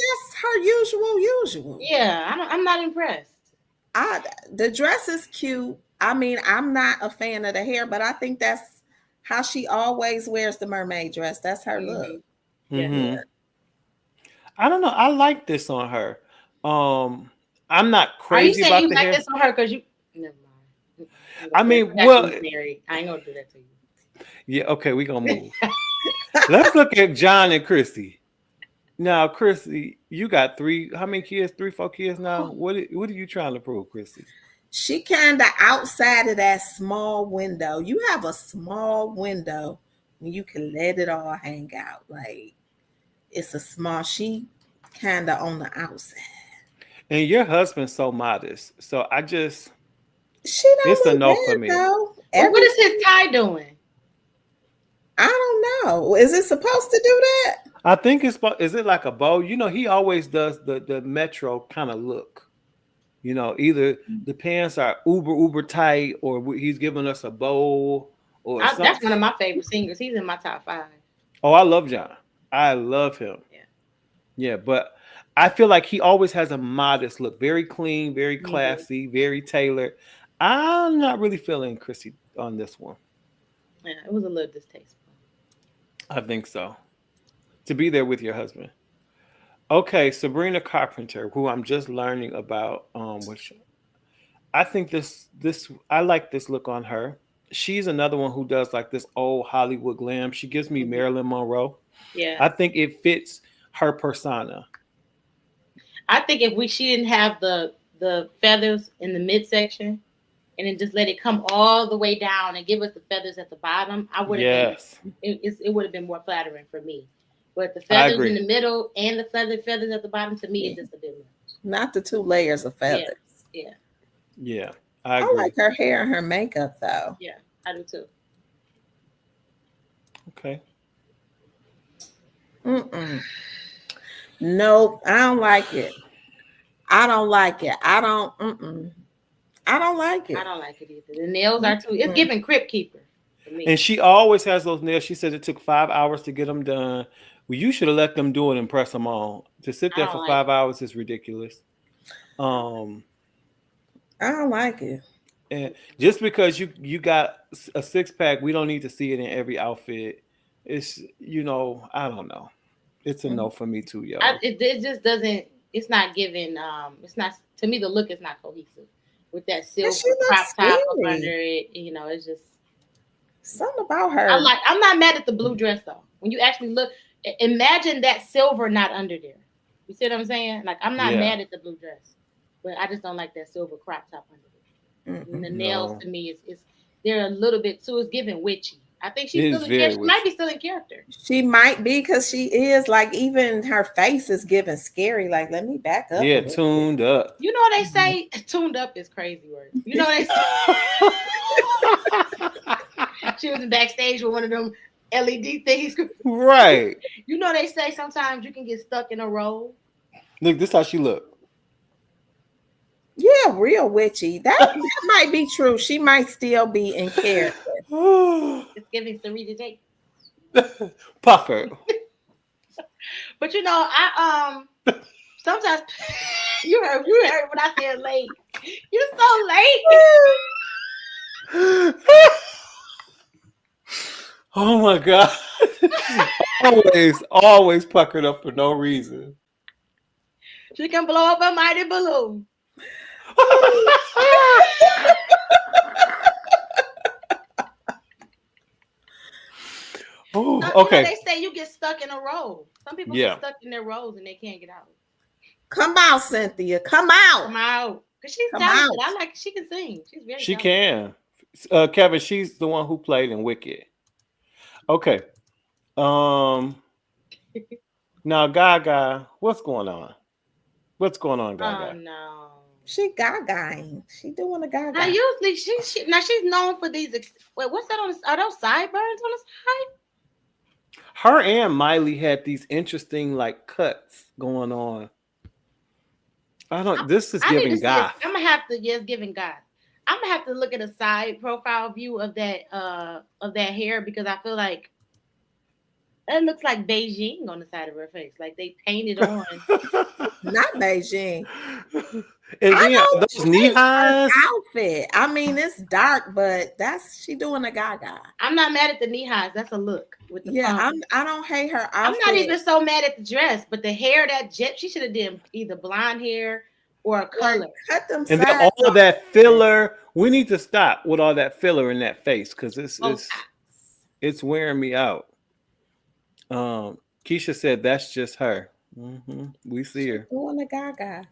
her usual. Yeah, I'm not impressed. The dress is cute. I mean, I'm not a fan of the hair, but I think that's how she always wears the mermaid dress. That's her look. Mm-hmm. Yeah. I don't know. I like this on her. I'm not crazy about the you hair. Like this on her because you. Never mind. I mean, well, married. I ain't gonna do that to you. Yeah. Okay, we gonna move. Let's look at John and Chrissy. Now, Chrissy, you got how many kids? 3-4 kids now. What are you trying to prove, Chrissy? She kind of outside of that small window. You have a small window when you can let it all hang out. Like it's a small. She kind of on the outside. And your husband's so modest. So I just. She don't. It's a no for me. What is his tie doing? I don't know. Is it supposed to do that? I think is it like a bow? You know, he always does the Metro kind of look. You know, either the pants are uber tight, or he's giving us a bow, or that's one of my favorite singers. He's in my top 5. Oh, I love John. I love him. Yeah, but I feel like he always has a modest look, very clean, very classy, very tailored. I'm not really feeling Chrissy on this one. Yeah, it was a little distasteful. I think so. To be there with your husband. Okay, Sabrina Carpenter, who I'm just learning about, which I think this I like this look on her. She's another one who does like this old Hollywood glam. She gives me Marilyn Monroe. Yeah. I think it fits her persona. I think if she didn't have the feathers in the midsection and then just let it come all the way down and give us the feathers at the bottom, I would have it would have been more flattering for me. But the feathers in the middle and the feathers at the bottom, to me, is just a bit much. Not the 2 layers of feathers. Yeah. I like her hair and her makeup, though. Yeah, I do too. Okay. Nope, I don't like it. I don't like it. I don't like it. I don't like it either. The nails are too. It's giving Crypt Keeper for me. And she always has those nails. She said it took 5 hours to get them done. Well, you should have let them do it and press them on. To sit there for 5 hours is ridiculous. I don't like it. And just because you got a 6-pack, we don't need to see it in every outfit. It's, I don't know. It's a no for me too, yo. It just doesn't. It's not giving. It's not, to me. The look is not cohesive with that silver crop top up under it. It's just something about her. I'm not mad at the blue dress though. When you actually look, imagine that silver not under there. You see what I'm saying? Like I'm not mad at the blue dress, but I just don't like that silver crop top under it. And the nails to me is they're a little bit too. It's giving witchy. I think she's still in character. She might be still in character. She might be because she is like even her face is giving scary. Like let me back up. Yeah, tuned up. You know what they say? Tuned up is crazy word. You know what they say? She was backstage with one of them LED things. Right. You know they say sometimes you can get stuck in a role. Look, this is how she look. Yeah, real witchy. That might be true. She might still be in character. It's giving Sarita Jake. Pucker. But you know, I sometimes you heard when I said late. You're so late. Oh my God. always puckered up for no reason. She can blow up a mighty balloon. Oh, okay. okay. They say you get stuck in a role. Some people get stuck in their roles and they can't get out. Come out, Cynthia. Come out. Come out. Because she's talented. I like she can sing. She's very She talented. can. Kevin, she's the one who played in Wicked. Okay. Now Gaga, what's going on? What's going on, Gaga? Oh no. She Gagaing. She doing a Gaga. Now usually she's known for these. Wait, what's that on? Are those sideburns on the side? Her and Miley had these interesting like cuts going on. This is giving God. I'm gonna have to giving God. I'm gonna have to look at a side profile view of that hair because I feel like it looks like Beijing on the side of her face, like they painted on. Not Beijing. And then those knee highs. Outfit. I mean, it's dark, but she doing a Gaga. I'm not mad at the knee highs. That's a look with the I don't hate her outfit. I'm not even so mad at the dress, but the hair she should have done either blonde hair or a color. Cut them. And then all of that filler. We need to stop with all that filler in that face because it's wearing me out. Keisha said that's just her. Mm-hmm. We see her. Doing a Gaga.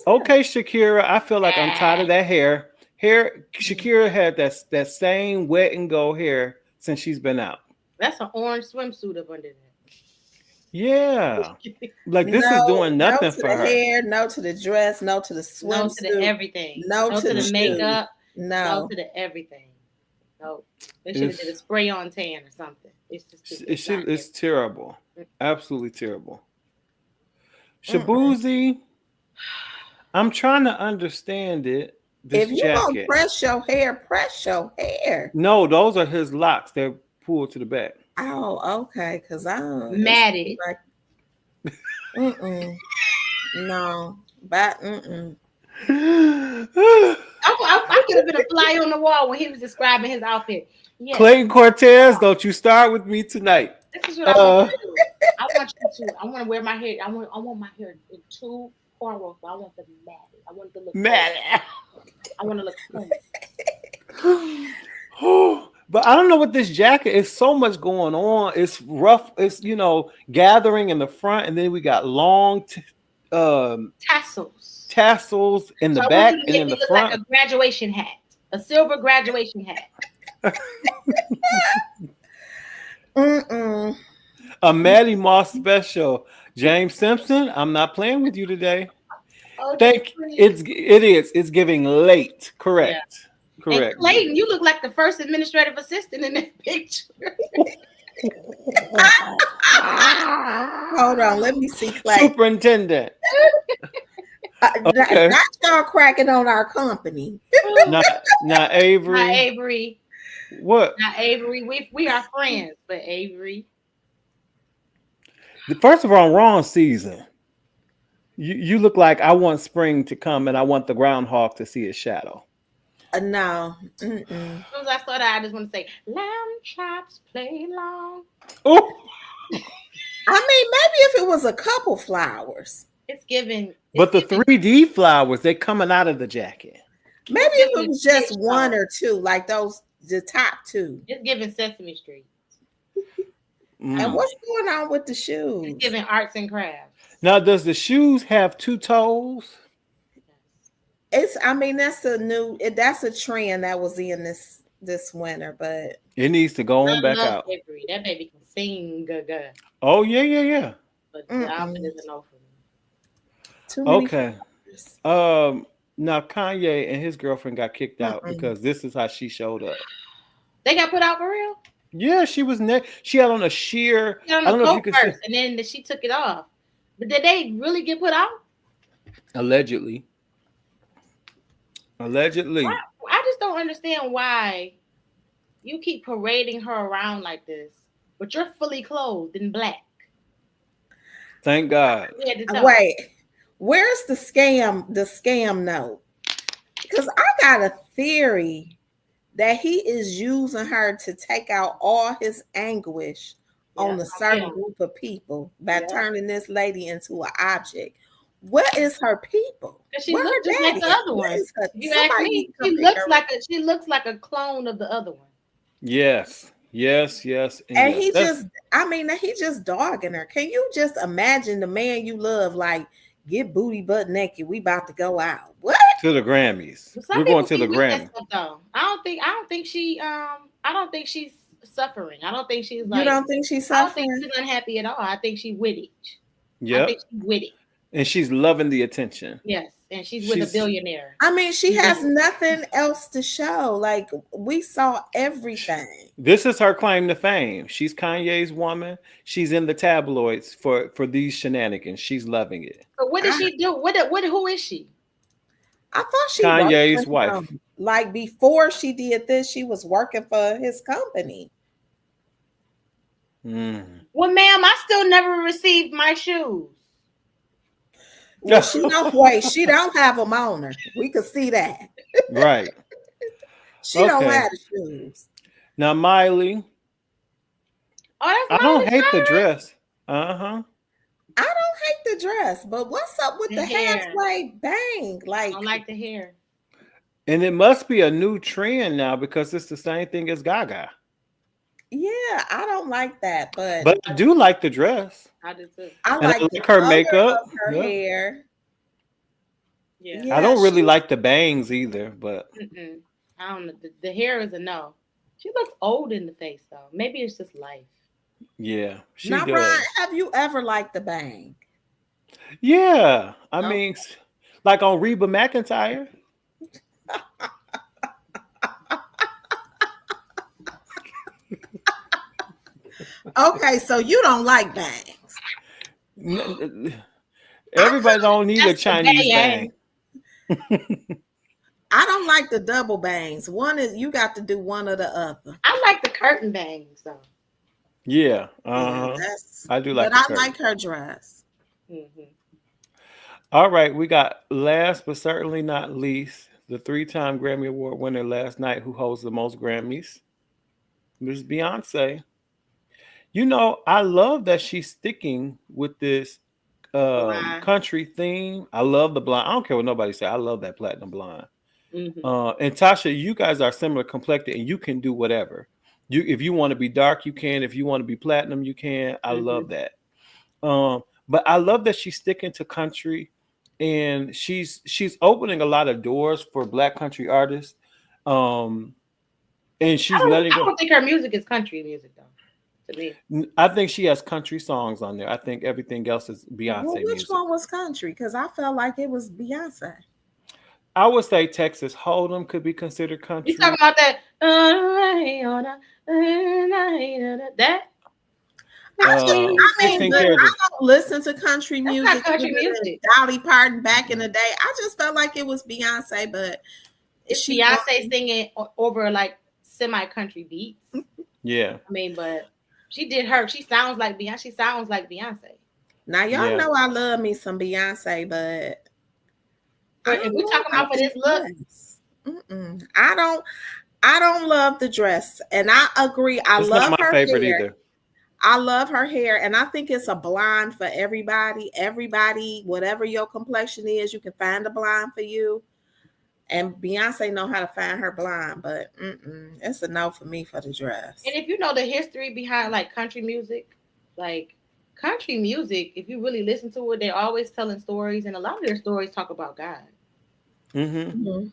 Okay, Shakira. I feel like I'm tired of that hair. Shakira had that same wet and go hair since she's been out. That's an orange swimsuit up under that. Yeah, like this is doing nothing for her. Hair, no to the dress, no to the swimsuit, no to the everything, no to the makeup, no to the everything. No, they should have did a spray on tan or something. It's terrible, absolutely terrible. Shabuzi. I'm trying to understand it. If you don't press your hair. No, those are his locks. They're pulled to the back. Oh, okay. Because I don't matted. Like, no, but I could have been a fly on the wall when he was describing his outfit. Yes. Clayton Cortez, don't you start with me tonight. This is what I want to do. I want to wear my hair. I want my hair in two cornrows. I want them matted. I want it to look matted. I want to look cool. But I don't know what this jacket is. So much going on. It's rough. It's gathering in the front, and then we got long tassels in the back and in the front. Like a graduation hat, a silver graduation hat. A Maddie Moss special. James Simpson, I'm not playing with you today. It's giving late. Correct. Yeah. Correct. And Clayton, you look like the first administrative assistant in that picture. Hold on, let me see Clayton. Superintendent. Okay. Not y'all cracking on our company. Not Avery. Not Avery. What? Not Avery. We are friends, but Avery. First of all, wrong season. You look like I want spring to come and I want the groundhog to see its shadow. No. As soon as I saw that, I just want to say, lamb chops play long. Oh. I mean, maybe if it was a couple flowers. It's giving. But the 3D flowers, they're coming out of the jacket. Maybe if it was just one or two, like the top two. It's giving Sesame Street. And what's going on with the shoes? It's giving arts and crafts. Now, does the shoes have two toes? That's a trend that was in this winter, but it needs to go on back out. Avery. That baby can sing good. Oh yeah. But the outfit isn't no for me. Okay. Now Kanye and his girlfriend got kicked out because this is how she showed up. They got put out for real? Yeah, she was she had on a sheer. I don't know if you could first, and then she took it off. But did they really get put out? Allegedly. I just don't understand why you keep parading her around like this, but you're fully clothed in black. Thank God. Wait, where's the scam? The scam note? Because I got a theory that he is using her to take out all his anguish on a certain group of people by turning this lady into an object. What is her people? She looks just like the other one. You ask me, she looks like a clone of the other one. Yes. And he just dogging her. Can you just imagine the man you love, like, get booty butt naked, we about to go out? What? To the Grammys. We're going to the Grammys. I don't think she's suffering. I don't think she's like. You don't think she's suffering? I don't think she's unhappy at all. I think she's with it. Yeah. I think she's with it. And she's loving the attention. Yes. And she's with a billionaire. I mean, she has nothing else to show. Like, we saw everything. This is her claim to fame. She's Kanye's woman. She's in the tabloids for these shenanigans. She's loving it. But what did she do? Who is she? I thought she Kanye's wife. Like, before she did this, she was working for his company. Well, ma'am, I still never received my shoes. Well, she don't have them on her. We could see that. Right. She don't have the shoes. Now, Miley. I don't hate the dress. I don't hate the dress, but what's up with the halfway bang? Like, I don't like the hair. And it must be a new trend now because it's the same thing as Gaga. Yeah, I don't like that, but I do like the dress. I do too. I like her makeup, her hair. Yeah. I don't really like the bangs either, but I don't know. The hair is a no. She looks old in the face though. Maybe it's just life. Yeah, she now, does. Brian, have you ever liked the bang? Yeah, I mean, like on Reba McEntire. Okay, so you don't like bangs. Everybody don't need a Chinese bang. I don't like the double bangs. One is you got to do one or the other. I like the curtain bangs though. Yeah, I do like. But I like her dress. All right, we got last but certainly not least, the 3-time Grammy Award winner last night, who holds the most Grammys, Miss Beyonce. You know, I love that she's sticking with this country theme. I love the blonde. I don't care what nobody say. I love that platinum blonde. And Tasha, you guys are similar complected, and you can do whatever. If you want to be dark, you can. If you want to be platinum, you can. I love that. But I love that she's sticking to country, and she's opening a lot of doors for Black country artists. And she's letting go. I don't think her music is country music though. I think she has country songs on there. I think everything else is Beyonce which music. one was country? Because I felt like it was Beyonce. I would say Texas Hold'em could be considered country. You talking about that? That? I don't listen to country music. Not country music. Dolly Parton back in the day. I just felt like it was Beyonce, but it's Beyonce singing over like semi-country beats. Yeah. I mean, but she did her. She sounds like Beyonce. She sounds like Beyonce. Now y'all know I love me some Beyonce, but if we're talking about for this look, I don't love the dress, and I agree. I love not my her favorite hair. either. I love her hair, and I think it's a blonde for everybody. Everybody, whatever your complexion is, you can find a blonde for you. And Beyonce know how to find her blonde, but it's a no for me for the dress. And if you know the history behind like country music, if you really listen to it, they're always telling stories, and a lot of their stories talk about God. A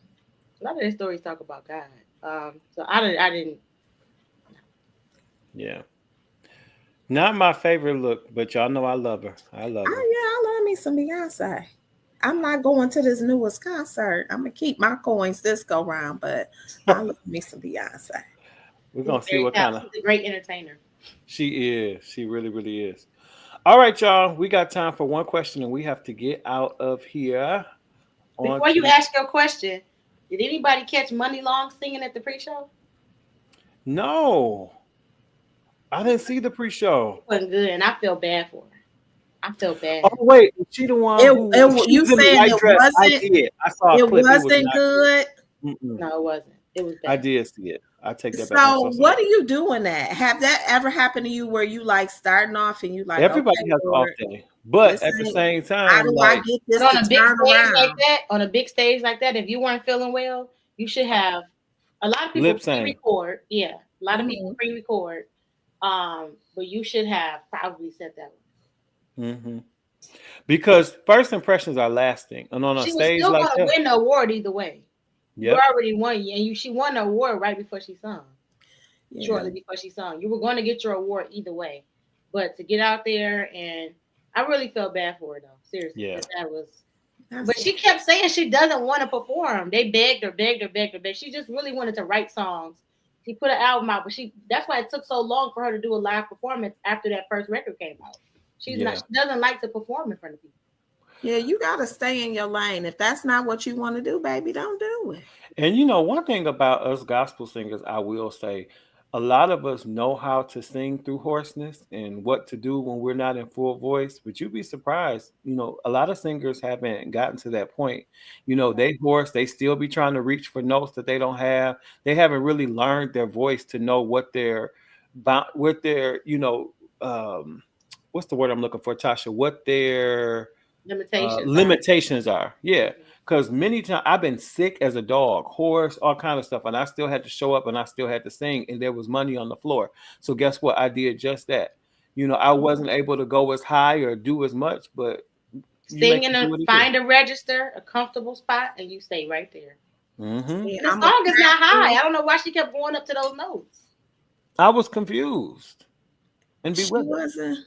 lot of their stories talk about God. So I didn't. Yeah. Not my favorite look, but y'all know I love her. I love her. Oh yeah, I love me some Beyonce. I'm not going to this newest concert. I'm gonna keep my coins this go round, but I love me some Beyonce. We're gonna see what kind of. She's a great entertainer. She is. She really, really is. All right, y'all. We got time for one question, and we have to get out of here. Before you ask your question, did anybody catch Money Long singing at the pre-show? No, I didn't see the pre-show. It wasn't good, and I feel bad for her. I feel bad. Oh wait, is she the one who she you was in the saying white it dress? I wasn't? did. I saw a It clip. It was wasn't not good. Mm-mm. No, it wasn't. It was bad. I did see it. I take that back. I'm So so sorry. what do you do in that? Have that ever happened to you where you like starting off and you like, Everybody okay, has an off Lord, day, but this at the ain't, same how time, do I like get this But to on a big turn stage like around? that, if you weren't feeling well, you should have a lot of people lip sync. pre-record. Yeah, a lot of people Mhm. pre-record. But you should have probably said that one. hmm Because first impressions are lasting, and on a She was stage still like gonna that, win the award either way. You yep, already won, and she won the award right before she sung. Yeah. Shortly before she sung, you were going to get your award either way. But to get out there, and I really felt bad for her though. Seriously, Yeah. that was. That's- But she kept saying she doesn't want to perform. They begged her. She just really wanted to write songs. She put an album out, but that's why it took so long for her to do a live performance after that first record came out. She doesn't like to perform in front of people. Yeah, you gotta stay in your lane. If that's not what you want to do, baby, don't do it. And one thing about us gospel singers, I will say, a lot of us know how to sing through hoarseness and what to do when we're not in full voice. But you'd be surprised, a lot of singers haven't gotten to that point. They hoarse, they still be trying to reach for notes that they don't have. They haven't really learned their voice to know what their, what's the word I'm looking for, Tasha? What their limitations are. Yeah. Because many times I've been sick as a dog, hoarse, all kind of stuff, and I still had to show up and I still had to sing, and there was money on the floor. So guess what? I did just that. I wasn't able to go as high or do as much, but sing find a register, a comfortable spot, and you stay right there. Mm-hmm. The song is not high. I don't know why she kept going up to those notes. I was confused. And she wasn't.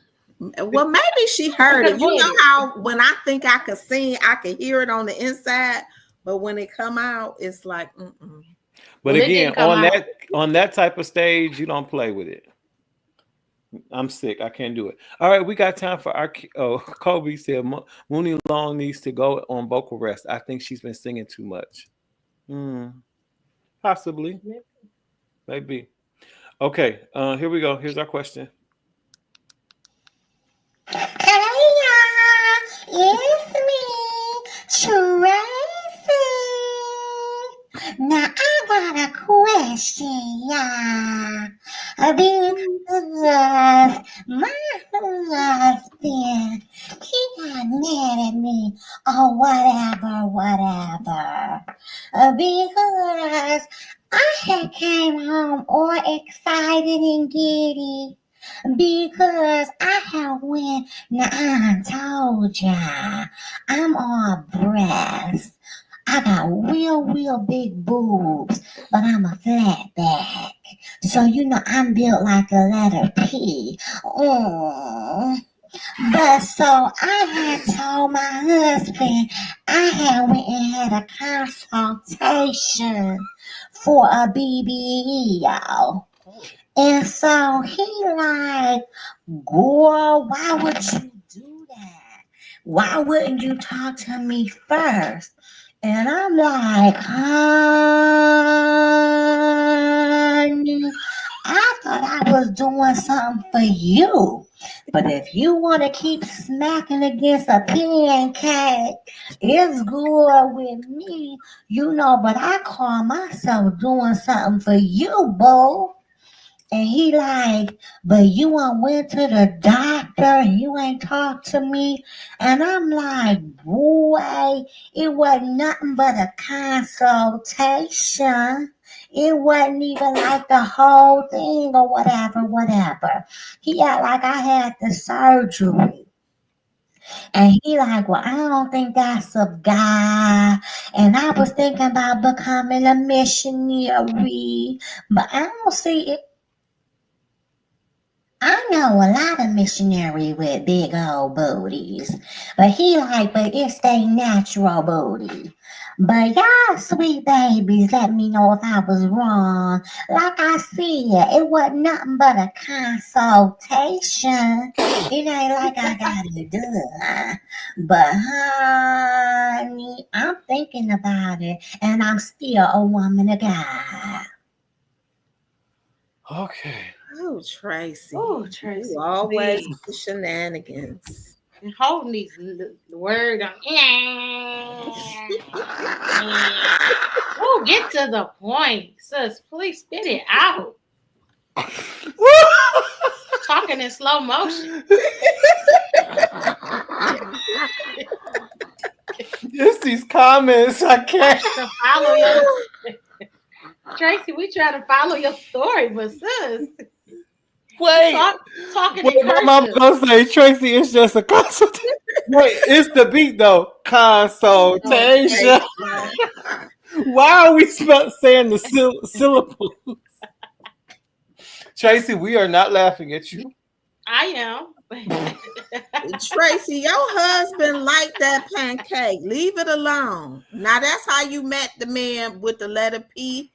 Well, maybe she heard it. You know how when I think I could sing, I can hear it on the inside, but when it come out, it's like, mm-mm. But again, on that type of stage, you don't play with it. I'm sick. I can't do it. All right, we got time for our. Kobe said Mooney Long needs to go on vocal rest. I think she's been singing too much. Possibly, maybe. Okay, here we go. Here's our question. Hey y'all, it's me, Tracy. Now I got a question, y'all. Because my husband, he got mad at me or whatever. Because I had came home all excited and giddy. Because I have went, now I told ya, I'm all breast. I got real big boobs, but I'm a flat back. So, I'm built like a letter P. But so I had told my husband I had went and had a consultation for a BBE, y'all. And so he like, girl, why would you do that? Why wouldn't you talk to me first? And I'm like, honey, I thought I was doing something for you. But if you want to keep smacking against a pancake, it's good with me, but I call myself doing something for you, boo. And he like, but you went to the doctor and you ain't talked to me. And I'm like, boy, it wasn't nothing but a consultation. It wasn't even like the whole thing or whatever. He act like I had the surgery. And he like, well, I don't think that's a guy. And I was thinking about becoming a missionary. But I don't see it. I know a lot of missionaries with big old booties, but he like, but it's they natural booty. But y'all sweet babies, let me know if I was wrong. Like I said, it wasn't nothing but a consultation. It ain't like I got it done. But honey, I'm thinking about it, and I'm still a woman of God. Okay. Oh, Tracy. Oh, Tracy. You always please. the shenanigans. And holding these word on. Oh, get to the point, sis. Please spit it out. Talking in slow motion. Just these comments, I can't follow you. Tracy, we try to follow your story, but sis, wait. Talking What in my mama cursive. gonna say, Tracy, it's just a consultation. Wait, it's the beat though. Consultation. Why are we saying the syllables? Tracy, we are not laughing at you. I am. Tracy, your husband liked that pancake. Leave it alone. Now that's how you met the man with the letter P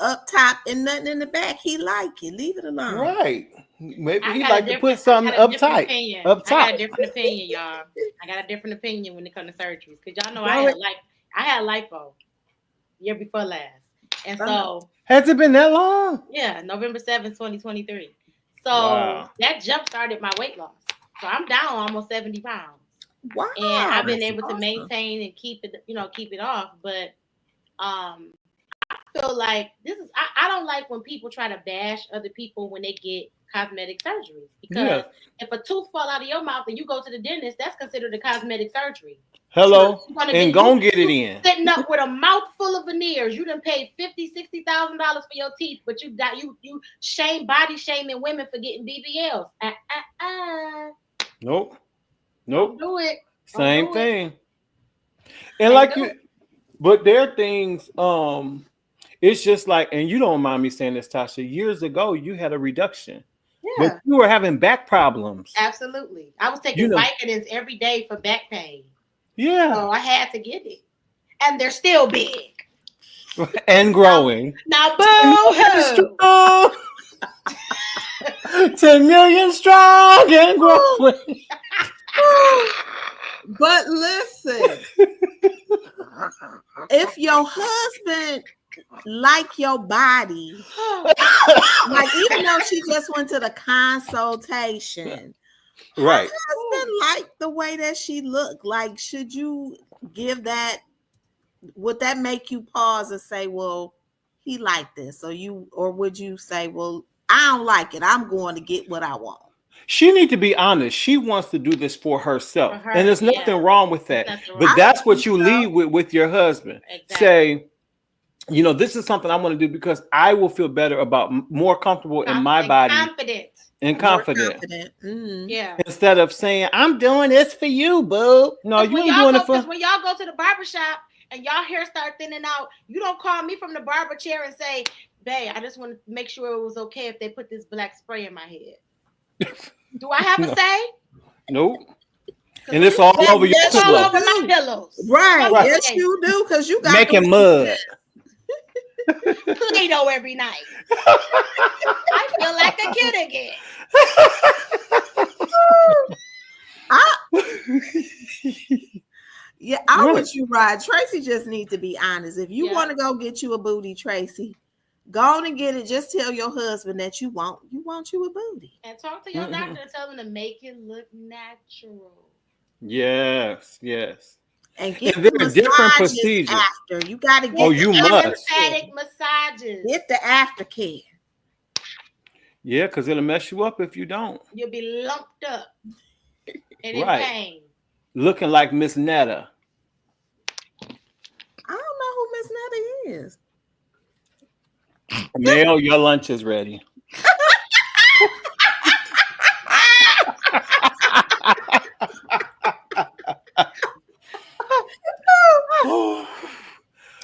up top and nothing in the back. He liked it. Leave it alone. Right. Maybe he like to put something up tight. Up top. I got a different opinion, y'all. I got a different opinion when it comes to surgeries. Because y'all know I had lipo year before last. And so has it been that long? Yeah, November 7th, 2023. So that jump started my weight loss. So I'm down almost 70 pounds. Wow. And I've been able to maintain and keep it off. But I feel like I don't like when people try to bash other people when they get cosmetic surgeries. Because if a tooth fall out of your mouth and you go to the dentist, that's considered a cosmetic surgery. Hello, and go get it in. Sitting up with a mouth full of veneers, you done paid $50,000-$60,000 for your teeth, but you body shaming women for getting BBLs. Nope. Don't do it. Same thing. And like you, but there are things. It's just like, and you don't mind me saying this, Tasha. Years ago, you had a reduction. Yeah. But you were having back problems. Absolutely. I was taking Vicodins every day for back pain. Yeah. So I had to get it. And they're still big. And growing. Now, boo! 10 million strong and growing. But listen, if your husband like your body, like even though she just went to the consultation, right? Her husband liked the way that she looked. Like, should you give that? Would that make you pause and say, "Well, he liked this," or would you say, "Well, I don't like it. I'm going to get what I want"? She need to be honest. She wants to do this for herself, and there's nothing wrong with that. But that's what you lead with your husband. Exactly. Say, this is something I want to do because I will feel better about more comfortable in my body. Confident. Mm-hmm. Yeah. Instead of saying, I'm doing this for you, boo. No, you ain't doing it for. When y'all go to the barbershop and y'all hair start thinning out, you don't call me from the barber chair and say, babe, I just want to make sure it was okay if they put this black spray in my head. Do I have a say? Nope. And it's all over your pillows. All over my pillows. Right. Yes, you do, because you got making mud. Play-Doh every night. I feel like a kid again. I'm with you, Rod. Tracy just needs to be honest. If you want to go get you a booty, Tracy, go on and get it. Just tell your husband that you want you a booty. And talk to your doctor and tell them to make it look natural. Yes. And get there are different procedures after. You got to get you must massages. Get the aftercare. Yeah, because it'll mess you up if you don't. You'll be lumped up and in pain. Looking like Miss Netta. I don't know who Miss Netta is. Mel, your lunch is ready.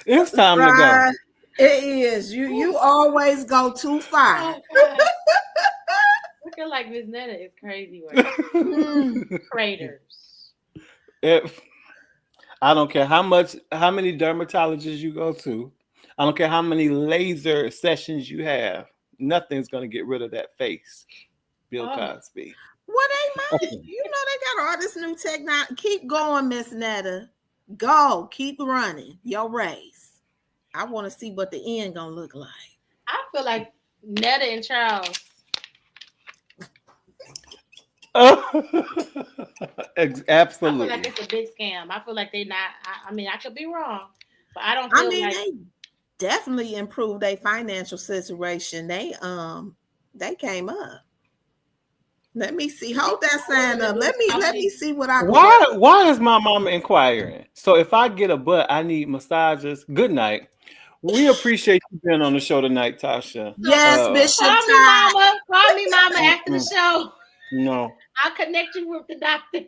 It's time to go. It is. You always go too far. Looking like Miss Netta is crazy. Craters. I don't care how many dermatologists you go to. I don't care how many laser sessions you have. Nothing's gonna get rid of that face, Bill Cosby. Well, they might. They got all this new technology. Keep going, Miss Netta. Go. Keep running your race. I want to see what the end gonna look like. I feel like Netta and Charles. Absolutely. I feel like it's a big scam. I feel like they not. I mean, I could be wrong, but I don't feel like they definitely improved their financial situation. They came up. Let me see. Hold that sign up. Let me see what I. Why is my mama inquiring? So if I get a butt, I need massages. Good night. We appreciate you being on the show tonight, Tasha. Yes, Bishop. Call me mama. Call me mama after the show. No. I'll connect you with the doctor.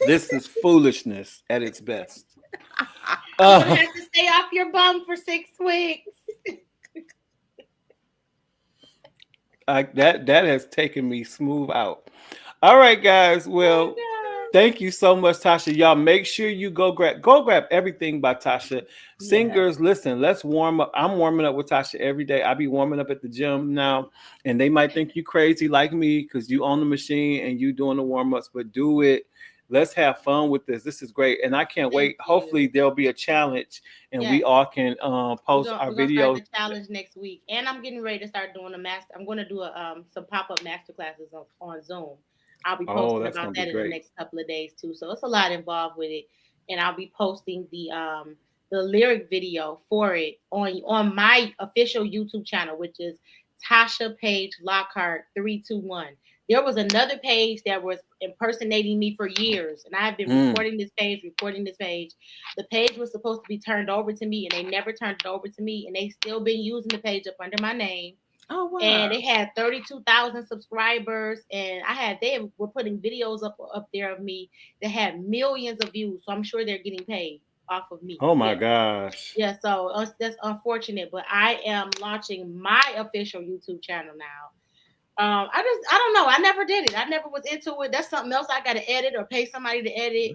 This is foolishness at its best. You have to stay off your bum for 6 weeks. That has taken me smooth out. All right, guys. Well, thank you so much, Tasha. Y'all make sure you go grab everything by Tasha. Singers, listen, let's warm up. I'm warming up with Tasha every day. I be warming up at the gym now, and they might think you crazy like me because you on the machine and you doing the warm-ups, but do it. Let's have fun with this. This is great, and I can't wait. Hopefully, there'll be a challenge, and we all can post our videos. Start the challenge next week, and I'm getting ready to start doing I'm going to do some pop-up master classes on Zoom. I'll be posting about that in the next couple of days too. So it's a lot involved with it, and I'll be posting the lyric video for it on my official YouTube channel, which is Tasha Page Lockhart 321. There was another page that was impersonating me for years, and I have been reporting this page. The page was supposed to be turned over to me, and they never turned it over to me, and they still been using the page up under my name. Oh wow! And they had 32,000 subscribers, and they were putting videos up there of me that had millions of views. So I'm sure they're getting paid off of me. Oh my gosh! Yeah, so that's unfortunate, but I am launching my official YouTube channel now. I don't know. I never did it. I never was into it. That's something else I got to edit or pay somebody to edit.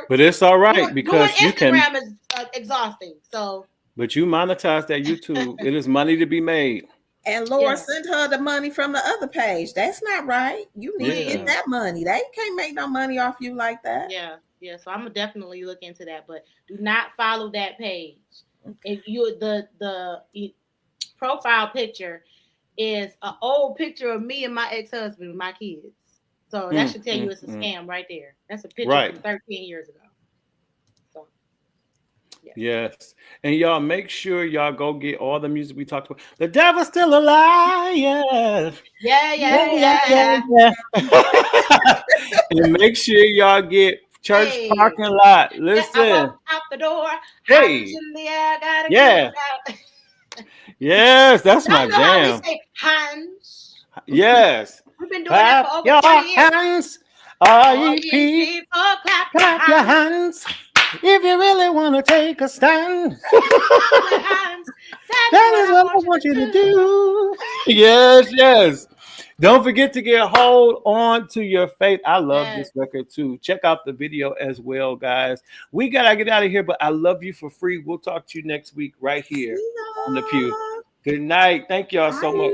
But it's all right because Instagram is exhausting. So. But you monetize that YouTube. It is money to be made. And Laura sent her the money from the other page. That's not right. You need to get that money. They can't make no money off you like that. Yeah. So I'm gonna definitely look into that. But do not follow that page. If you the profile picture is an old picture of me and my ex-husband with my kids. So that should tell you it's a scam right there. That's a picture from 13 years ago. So yes. And y'all make sure y'all go get all the music we talked about. The devil's still a liar. Yeah. And make sure y'all get church parking lot. Listen. Out the door. Hey. In the air, gotta get out. Yes, that's my jam. How we say hands. Yes. We've been doing that for over 20 years. Hands. All ye people, clap your hands. If you really want to take a stand, that is what I want you to do. Yes. Don't forget to get hold on to your faith. I love this record too. Check out the video as well, guys. We gotta get out of here, but I love you for free. We'll talk to you next week right here on the Pew. Good night. Thank y'all so much.